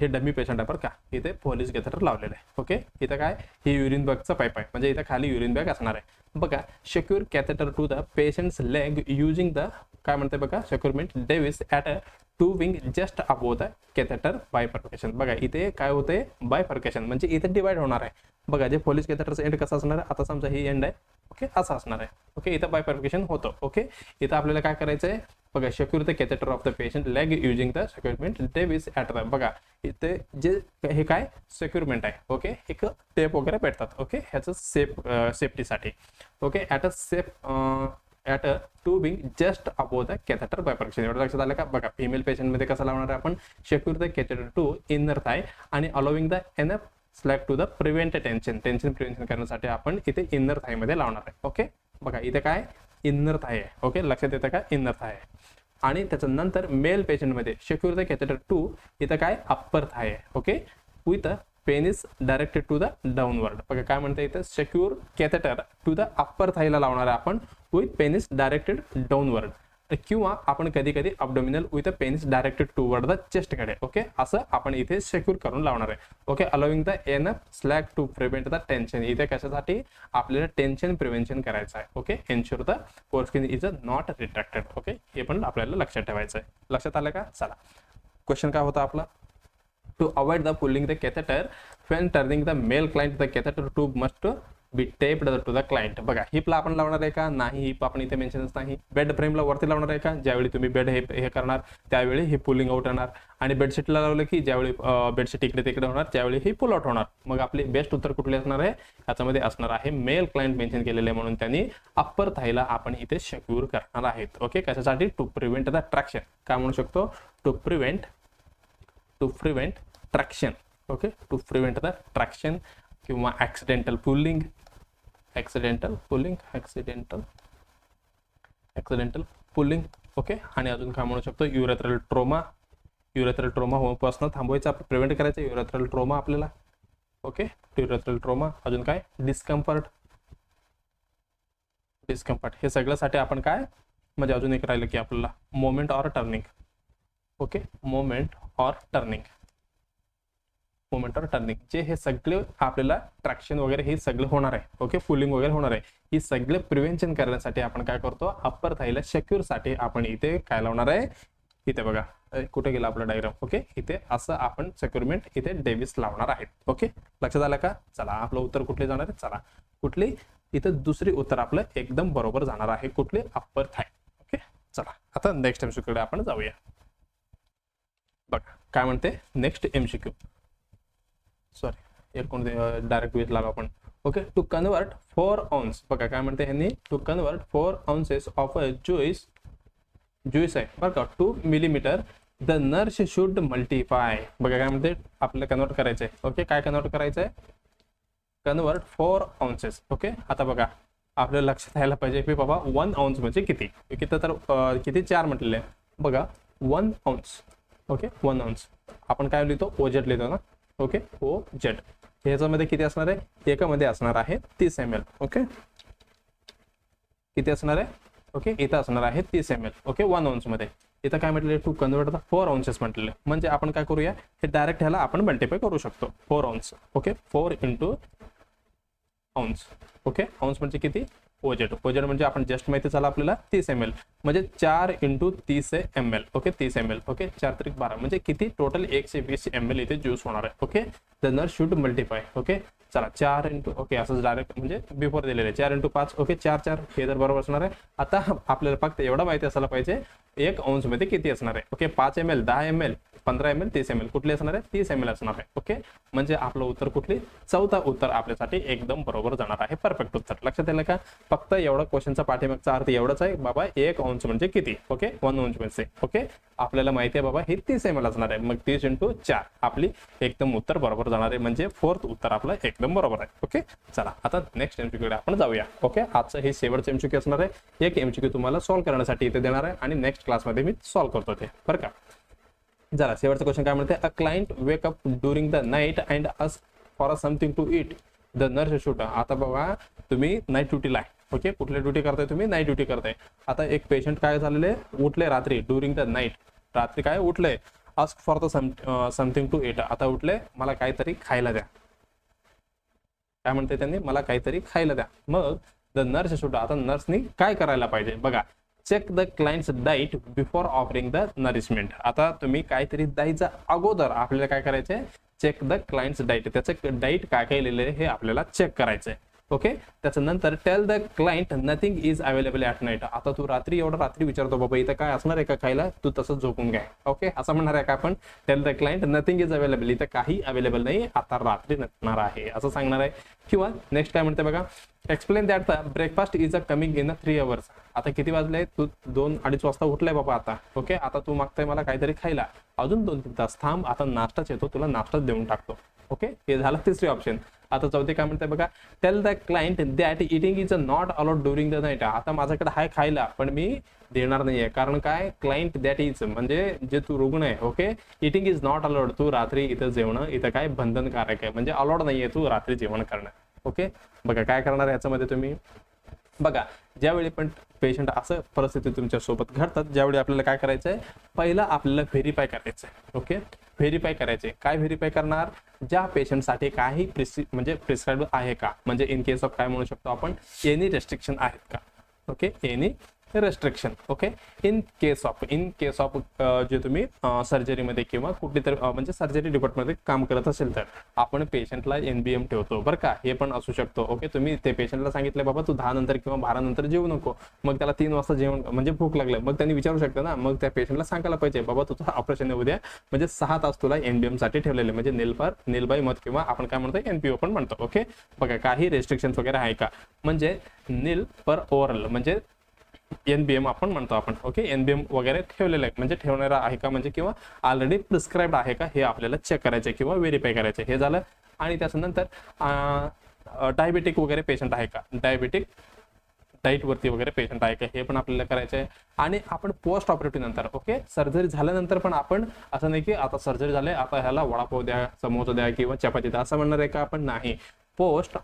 हे डमी पेशंट आहे बरं का, इथे पॉलिश कॅथेटर लावलेलं आहे. ओके. इथं काय, हे युरिन बॅगचं पाईप आहे, म्हणजे इथं खाली युरिन बॅग असणार आहे. बघा secure catheter to the patient's leg using the, काय म्हणते बघा, securement device at a to wing just above the catheter bifurcation. बघा इथे काय होते, बायफर्केशन म्हणजे इथे डिवाइड होणार आहे. बघा जे पॉलिश कॅथेटरचं एंड कसं असणार आहे, आता समजा ही एंड आहे. ओके. असं असणार आहे. ओके. इथं बायफर्केशन होतं. ओके. इथं आपल्याला काय करायचं आहे बघा, secure the catheter of the patient leg using the securement device at the, बघा इथे जे हे काय सेक्युरमेंट आहे. ओके. एक टेप वगैरे भेटतात. ओके. ह्याचं सेफ्टीसाठी. Okay. At a to wing just above the catheter bifurcation. एवढं लक्षात आलं का. बघा फिमेल पेशंटमध्ये कसं लावणार आहे आपण, secure the catheter to inner thigh आणि allowing the enough slack to the prevent tension prevention करण्यासाठी आपण इथे इनर थायमध्ये लावणार आहे. ओके. बघा इथे काय, इनर थाय आहे. ओके. लक्षात येतं का, इनर थाय आहे. आणि त्याच्यानंतर मेल पेशंटमध्ये सेक्युर द कॅथेटर टू, इथं काय, अप्पर थाय आहे. Okay. With penis directed to the downward. बघा काय म्हणते इथं, secure catheter to the upper थायला लावणार आहे आपण विथ पेनिस डायरेक्टेड डाऊनवर्ड, किंवा आपण कधी कधी abdominal with penis directed toward the चेस्टकडे. ओके. असं आपण इथे सेक्युर करून लावणार आहे. Okay. Allowing the enough slack to prevent the tension. इथे कशासाठी, आपल्याला टेन्शन प्रिव्हेंशन करायचं आहे. Okay. Ensure the foreskin is not retracted. Okay. हे पण आपल्याला लक्षात ठेवायचं आहे. लक्षात आलं का. चला, क्वेश्चन काय होता आपला, to avoid the pulling the catheter when turning the male client, the catheter tube must be taped to the client. बघा हिपला आपण लावणार आहे का, नाही, हिप आपण इथे मेन्शनच नाही. बेड फ्रेमला वरती लावणार आहे का, ज्यावेळी तुम्ही बेड हे करणार त्यावेळी ही पुलिंग आउट होणार. आणि बेडशीटला लावलं की ज्यावेळी बेडशीट इकडे तिकडे होणार त्यावेळी ही पुल आउट होणार. मग आपले बेस्ट उत्तर कुठले असणार आहे, याच्यामध्ये असणार आहे मेल क्लायंट मेन्शन केलेले, म्हणून त्यांनी अप्पर थायला आपण इथे सेक्युर करणार आहेत. ओके. कशासाठी, टू प्रिव्हेंट द ट्रॅक्शन. काय म्हणू शकतो, to prevent traction. Okay. To prevent the traction किंवा ऍक्सिडेंटल पुलिंग. ओके. आणि अजून काय म्हणू शकतो, युरेथ्रल ट्रोमा होण्यापासून थांबवायचं, आपण प्रिव्हेंट करायचं युरेथ्रल ट्रोमा आपल्याला. ओके. Urethral trauma. अजून काय, डिस्कम्फर्ट. हे सगळ्यासाठी आपण काय, म्हणजे अजून एक राहिलं की आपल्याला moment or turning. Okay. Moment or turning, जे हे सगळे आपल्याला ट्रॅक्शन वगैरे हे सगळं होणार आहे. ओके. पुलिंग वगैरे होणार आहे. ही सगळे प्रिव्हेंशन करण्यासाठी आपण काय करतो, अप्पर थायला सेक्युर साठी आपण इथे काय लावणार आहे, इथे बघा कुठे गेला आपला डायग्राम. ओके. इथे असं आपण सेक्युरमेंट इथे डेव्हिस लावणार आहेत. ओके. लक्षात आलं का. चला, आपलं उत्तर कुठले जाणार आहे, चला कुठली, इथे दुसरी उत्तर आपलं एकदम बरोबर जाणार आहे, कुठले, अप्पर थाय. ओके. चला आता नेक्स्ट एमसीक्यूकडे आपण जाऊया. बघा काय म्हणते नेक्स्ट एमसीक्यू, सॉरी कोणते डायरेक्ट वेज लावा आपण. ओके. टू कन्वर्ट 4 ounces, बघा काय म्हणते ह्यांनी, to convert 4 ounces of a juice आहे बरं का 2 millimeter, the nurse should multiply. बघा काय म्हणते, आपल्याला कन्वर्ट करायचंय. ओके. काय कन्वर्ट करायचंय, कन्वर्ट 4 ounces. ओके. आता बघा आपल्याला लक्षात यायला पाहिजे की बाबा 1 ounce म्हणजे किती, तर किती 4 म्हटलेले आहे. बघा 1 ounce. ओके. 1 ounce आपण काय लिहितो, ओजेट लिहितो ना. ओके. ओजेट ह्याच्यामध्ये किती असणार आहे, एकामध्ये असणार आहे 30 ml. ओके. किती असणार आहे, ओके, इथं असणार आहे 30 ml. ओके. 1 ounce मध्ये इथं काय म्हटलेलं, टू कन्वर्ट द 4 ounces म्हटलेलं, म्हणजे आपण काय करूया, हे डायरेक्ट ह्याला आपण मल्टिप्लाय करू शकतो. 4 ounce. Okay. 4 into ounce. Okay. ounce म्हणजे किती, ओजेट म्हणजे आपण जस्ट माहिती झालं आपल्याला 30 ml, म्हणजे 4 into 30 ml. Okay. 30 ml. Okay. 4 त्रिक 12 म्हणजे किती, टोटल 120 ml इथे ज्यूस होणार आहे. Okay. The nurse should multiply. Okay. चला 4 into, ओके असं डायरेक्ट म्हणजे बिफोर दिलेलं आहे 4 into 5. ओके. 4 हे तर बरोबर असणार आहे. आता आपल्याला फक्त एवढं माहिती असायला पाहिजे 1 ounce मध्ये किती असणार आहे. Okay. 5 ml, 10 ml, 15 ml 30 ml कुठली असणार आहे 30 ml असणार आहे. ओके, म्हणजे आपलं उत्तर कुठली चौथा उत्तर आपल्यासाठी एकदम बरोबर जाणार आहे. परफेक्ट उत्तर. लक्षात आलं का? फक्त एवढा क्वेश्चनचा पाठीमागचा अर्थ एवढाच आहे बाबा, 1 अंश म्हणजे किती. ओके, 1 अंश म्हणजे ओके आपल्याला माहिती आहे बाबा हे 30 ml असणार आहे. मग 30 × 4 आपली एकदम उत्तर बरोबर जाणार आहे. म्हणजे फोर्थ उत्तर आपलं एकदम बरोबर आहे. ओके, चला आता नेक्स्ट एमसीक्यू कडे आपण जाऊया. ओके, आजचं हे शेवटचं एमसीक्यू असणार आहे. एक एमसीक्यू तुम्हाला सॉल्व्ह करण्यासाठी इथे देणार आहे आणि नेक्स्ट क्लासमध्ये मी सॉल्व्ह करतो ते, बरं का. जरा शेवटचं क्वेश्चन काय म्हणते, a client wake up during the night and ask for something to eat, the nurse should. आता बघा तुम्ही नाईट ड्युटीला आहे. ओके, कुठली ड्युटी करताय तुम्ही? नाईट ड्युटी करताय. आता एक पेशंट काय झालेले, उठले रात्री ड्युरिंग द नाईट, रात्री काय उठले, ask for the something to eat. आता उठले मला काहीतरी खायला द्या. काय म्हणते त्यांनी, मला काहीतरी खायला द्या. मग द नर्स शूड, आता नर्सनी काय करायला पाहिजे बघा, check the client's diet before offering the nourishment. आता तुम्ही काहीतरी द्यायच्या अगोदर आपल्याला काय करायचंय, चेक द क्लायंट्स डाईट. त्याचं डाईट काय काय लिहिलेलं हे आपल्याला चेक करायचंय. ओके, त्याच्यानंतर tell the client nothing is available at night. आता तू रात्री विचारतो बाबा इथं काय असणार आहे का खायला, तू तसंच झोपून घ्या. ओके, असं म्हणणार आहे का आपण, tell the client nothing is available, इथं काही अवेलेबल नाही, आता रात्री नसणार आहे असं सांगणार आहे. किंवा नेक्स्ट काय म्हणते बघा, explain that the breakfast is a coming in 3 hours. आता किती वाजले, तू 2-2:30 वाजता उठलाय बाबा आता. ओके, आता तू मागताय मला काहीतरी खायला, अजून 2-3 तास थांब, आता नाश्ताच येतो, तुला नाश्ताच देऊन टाकतो. ओके, हे झालं तिसरी ऑप्शन. आता चौथे काय म्हणते बघा, tell the client that eating is not allowed during the night. आता माझ्याकडे हाय खायला पण मी देणार नाहीये, कारण काय, क्लायंट दॅट इज म्हणजे जे तू रुग्ण आहे. Okay, eating is not allowed, तू रात्री इथं जेवण इथं काय बंधनकारक आहे, म्हणजे अलाउड नाहीये तू रात्री जेवण करणं. ओके, बघा काय करणार याच्यामध्ये तुम्ही बघा, ज्यावेळी पण पेशंट असं परिस्थिती तुमच्या सोबत घडतात, ज्यावेळी आपल्याला काय करायचंय, पहिलं आपल्याला व्हेरीफाय करायचंय. ओके, व्हेरीफाय करायचे. काय व्हेरीफाय करणार, ज्या पेशंटसाठी काही म्हणजे प्रिस्क्राईब आहे का, म्हणजे इन केस ऑफ काय म्हणू शकतो आपण, एनी रेस्ट्रिक्शन आहेत का. Okay, any restriction. Okay, in case of जे तुम्ही सर्जरीमध्ये किंवा कुठली तर म्हणजे सर्जरी डिपार्टमेंटमध्ये काम करत असेल तर आपण पेशंटला NBM ठेवतो, बरं का. हे पण असू शकतो. ओके, तुम्ही ते पेशंटला सांगितलं बाबा तू 10 नंतर किंवा 12 नंतर जेवू नको, मग त्याला 3 वाजता जेवण म्हणजे भूक लागलं, मग त्यांनी विचारू शकतं ना, मग त्या पेशंटला सांगायला पाहिजे बाबा तुझं ऑपरेशन उद्या, म्हणजे 6 तास तुला NBM साठी ठेवलेले, म्हणजे नीलबाई मत किंवा आपण काय म्हणतो NPO पण म्हणतो. ओके, बघा काही रेस्ट्रिक्शन वगैरे आहे का, म्हणजे नील पर ओरल म्हणजे NBM आपण म्हणतो आपण. ओके, NBM वगैरे ठेवलेलं आहे म्हणजे ठेवणारा आहे का, म्हणजे किंवा ऑलरेडी प्रिस्क्राईब्ड आहे का, हे आपल्याला चेक करायचे किंवा व्हेरीफाय करायचे. हे झालं. आणि त्याच्यानंतर डायबेटिक वगैरे पेशंट आहे का, डाईट वरती वगैरे पेशंट आहे का, हे पण आपल्याला करायचं आहे. आणि आपण पोस्ट ऑपरेटिव्ह नंतर, ओके, सर्जरी झाल्यानंतर पण आपण असं नाही की आता सर्जरी झाली आता ह्याला वडापाव द्या, समोसा द्या किंवा चपाती द्या असं म्हणणार आहे का आपण, नाही. पोस्ट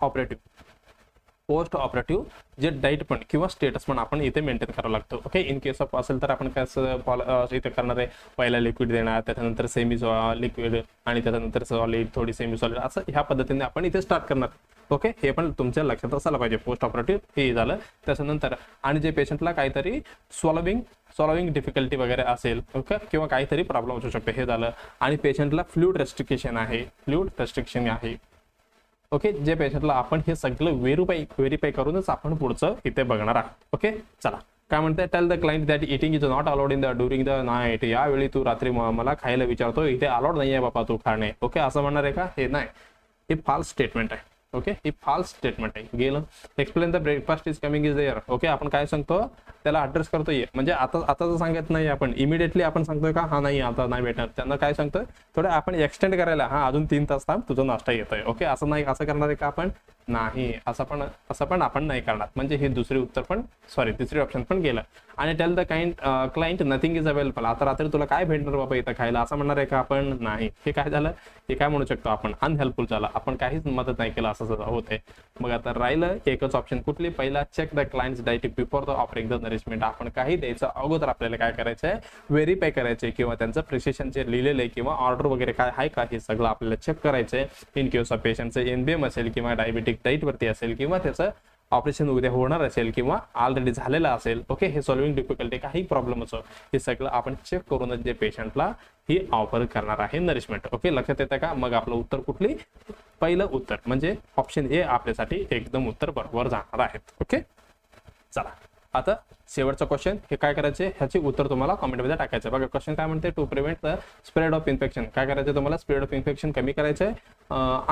ऑपरेटिव्ह जे डाईट पण किंवा स्टेटस पण आपण इथे मेंटेन करावं लागतो. ओके, इन केस ऑफ असेल तर आपण कसं इथे करणार आहे, पहिला लिक्विड देणार, त्याच्यानंतर सेमी लिक्विड आणि त्याच्यानंतर सॉलिड, थोडी सेमी सॉलिड, असं ह्या पद्धतीने आपण इथे स्टार्ट करणार. ओके, हे पण तुमच्या लक्षात असायला पाहिजे. पोस्ट ऑपरेटिव्ह हे झालं. त्याच्यानंतर आणि जे पेशंटला काहीतरी सॉल्विंग डिफिकल्टी वगैरे असेल, ओके, किंवा काहीतरी प्रॉब्लेम असू शकतो, हे झालं. आणि पेशंटला फ्लूइड रेस्ट्रिक्शन आहे. ओके, जे पेशंटला आपण हे सगळं व्हेरीफाय करूनच आपण पुढचं इथे बघणार आहोत. ओके, चला काय म्हणते, tell the client that eating is not allowed during the night. यावेळी तू रात्री मला खायला विचारतो, इथे अलाउड नाही आहे बाबा तू खाणे. ओके, असं म्हणणार आहे का, हे नाही, हे फॉल्स स्टेटमेंट आहे. ओके, ही फॉल्स स्टेटमेंट आहे. गेलं. Explain the breakfast is coming is there. Okay, आपण काय सांगतो त्याला अड्रेस करतोय, म्हणजे आता सांगत नाही आपण इमिडिएटली आपण सांगतोय का हा नाही आता नाही भेटणार, त्यांना काय सांगतोय थोडं आपण एक्सटेंड करायला, हा अजून 3 तास थांब तुझा नाश्ता येतोय. ओके, असं नाही, असं करणार आहे का आपण, नाही, असं पण आपण नाही करणार. म्हणजे हे तिसरी ऑप्शन पण गेलं. आणि tell the client nothing is available. आता रात्री तुला काय भेटणार बाबा इथं खायला असं म्हणणार आहे का आपण, नाही. हे काय झालं, हे काय म्हणू शकतो आपण, अनहेल्पफुल झालं, आपण काहीच मदत नाही केलं असं होते. मग आता राहिलं एकच ऑप्शन, कुठली, पहिला check the client's diet before the offering the nourishment. आपण काही द्यायचं अगोदर आपल्याला काय करायचंय, व्हेरीफाय करायचे किंवा त्यांचं प्रिस्क्रिप्शन जे लिहिलेलं आहे किंवा ऑर्डर वगैरे काय आहे का, हे सगळं आपल्याला चेक करायचंय. इन केस ऑफ पेशंटचं NBM असेल किंवा डायबेटिक डाईट वरती असेल किंवा त्याचं ऑपरेशन उद्या होणार असेल किंवा ऑलरेडी झालेलं असेल. ओके, हे सॉल्विंग डिफिकल्टी काही प्रॉब्लेम असो, हे सगळं आपण चेक करूनच जे पेशंटला ही ऑफर करणार आहे नरिशमेंट. ओके, लक्षात येतं का. मग आपलं उत्तर कुठली, पहिलं उत्तर म्हणजे ऑप्शन ए आपल्यासाठी एकदम उत्तर बरोबर जाणार आहेत. ओके, चला आता शेवटचा क्वेश्चन हे काय करायचे, ह्याचे उत्तर तुम्हाला कमेंटमध्ये टाकायचं. बघा क्वेश्चन काय म्हणते, to prevent the spread of infection. काय करायचं तुम्हाला, स्प्रेड ऑफ इन्फेक्शन कमी करायचं आहे.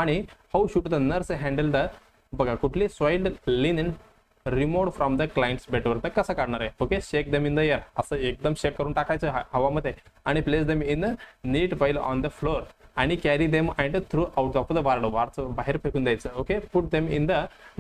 आणि how should the nurse handle the, बघा कुठली soiled linen remove from the clients बेडवर, तर कसं काढणार आहे. Okay, shake them in the air, असं एकदम शेक करून टाकायचं हवामध्ये आणि place them in neat pile on the floor आणि carry them and through out of the वारचं बाहेर फेकून द्यायचं. Okay, put them in the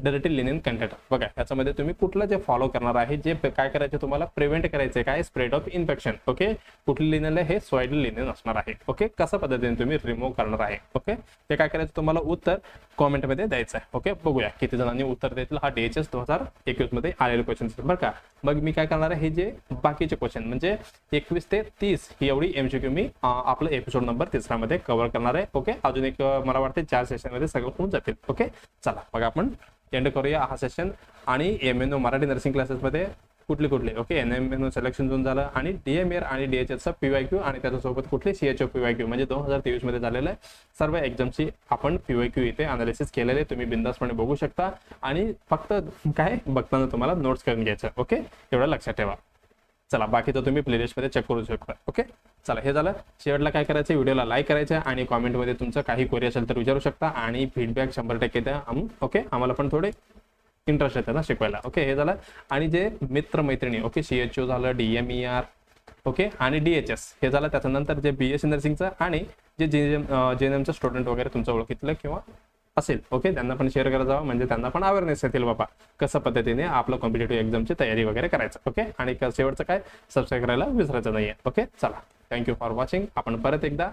dirty linen container. बघा याच्यामध्ये तुम्ही कुठलं जे फॉलो करणार आहे, जे काय करायचे तुम्हाला प्रिव्हेंट करायचे काय, स्प्रेड ऑफ इन्फेक्शन. ओके, कुठली लिनेन हे सॉइल्ड लिनेन असणार आहे. ओके, कशा पद्धतीने तुम्ही रिमूव्ह करणार आहे. ओके, ते काय करायचं तुम्हाला उत्तर कॉमेंटमध्ये द्यायचं आहे. ओके, बघूया किती जणांनी उत्तर देतील. हा DHS 2021 मध्ये आलेले क्वेश्चन बरं का. मग मी काय करणार आहे, हे जे बाकीचे क्वेश्चन म्हणजे 21 ते 30 ही एवढी MCQ मी आपलं एपिसोड नंबर 3 मध्ये कव्हर करणार आहे. ओके, अजून एक मला वाटते 4 सेशन मध्ये सगळं होऊन जातील. ओके, चला मग आपण एंड करूया हा सेशन. आणि MNO मराठी नर्सिंग क्लासेसमध्ये कुठले ओके, NMNO सिलेक्शन झोन झालं आणि DMR आणि DHSचा PYQ आणि त्याच्यासोबत कुठले CHO PYQ म्हणजे 2023 मध्ये झालेलं आहे. सर्व एक्झामची आपण PYQ इथे अनालिसिस केलेले, तुम्ही बिंदासपणे बघू शकता आणि फक्त काय बघताना तुम्हाला नोट्स करून घ्यायचं. ओके, एवढं लक्षात ठेवा. चला बाकीचं तुम्ही प्लेलिस्टमध्ये चेक करू शकता. ओके, चला हे झालं. शेवटला काय करायचं, व्हिडिओला लाईक करायचं आणि कॉमेंटमध्ये तुमचं काही क्वेरी असेल तर विचारू शकता आणि फीडबॅक 100% द्या. ओके, आम्हाला पण थोडे इंटरेस्ट येतं ना शिकवायला. ओके, हे झालं. आणि जे मित्र मैत्रिणी ओके, CHO झालं, DMER ओके आणि DHS हे झालं. त्याच्यानंतर जे BSc नर्सिंगचं आणि जे JNMचं स्टुडंट वगैरे तुमचं ओळखीतलं किंवा असेल ओके, त्यांना पण शेअर करत जावं म्हणजे त्यांना पण अवेअरनेस येतील बाबा कसं पद्धतीने आपलं कॉम्पिटेटिव्ह एक्झामची तयारी वगैरे करायचं. ओके, आणि शेवटचं काय, सबस्क्राईब करायला विसरायचं नाहीये. ओके, चला थँक्यू फॉर वॉचिंग. आपण परत एकदा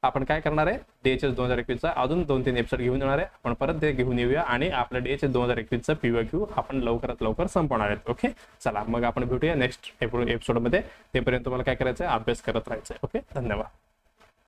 आपण काय करणार आहे, DHS 2021चा अजून 2-3 एपिसोड घेऊन येणार आहे. आपण परत ते घेऊन येऊया आणि आपलं DHS 2021चा PYQ आपण लवकरात लवकर संपवणार आहेत. ओके, चला मग आपण भेटूया नेक्स्ट एपिसोडमध्ये. तेपर्यंत तुम्हाला काय करायचं आहे, अभ्यास करत राहायचं आहे. ओके, धन्यवाद.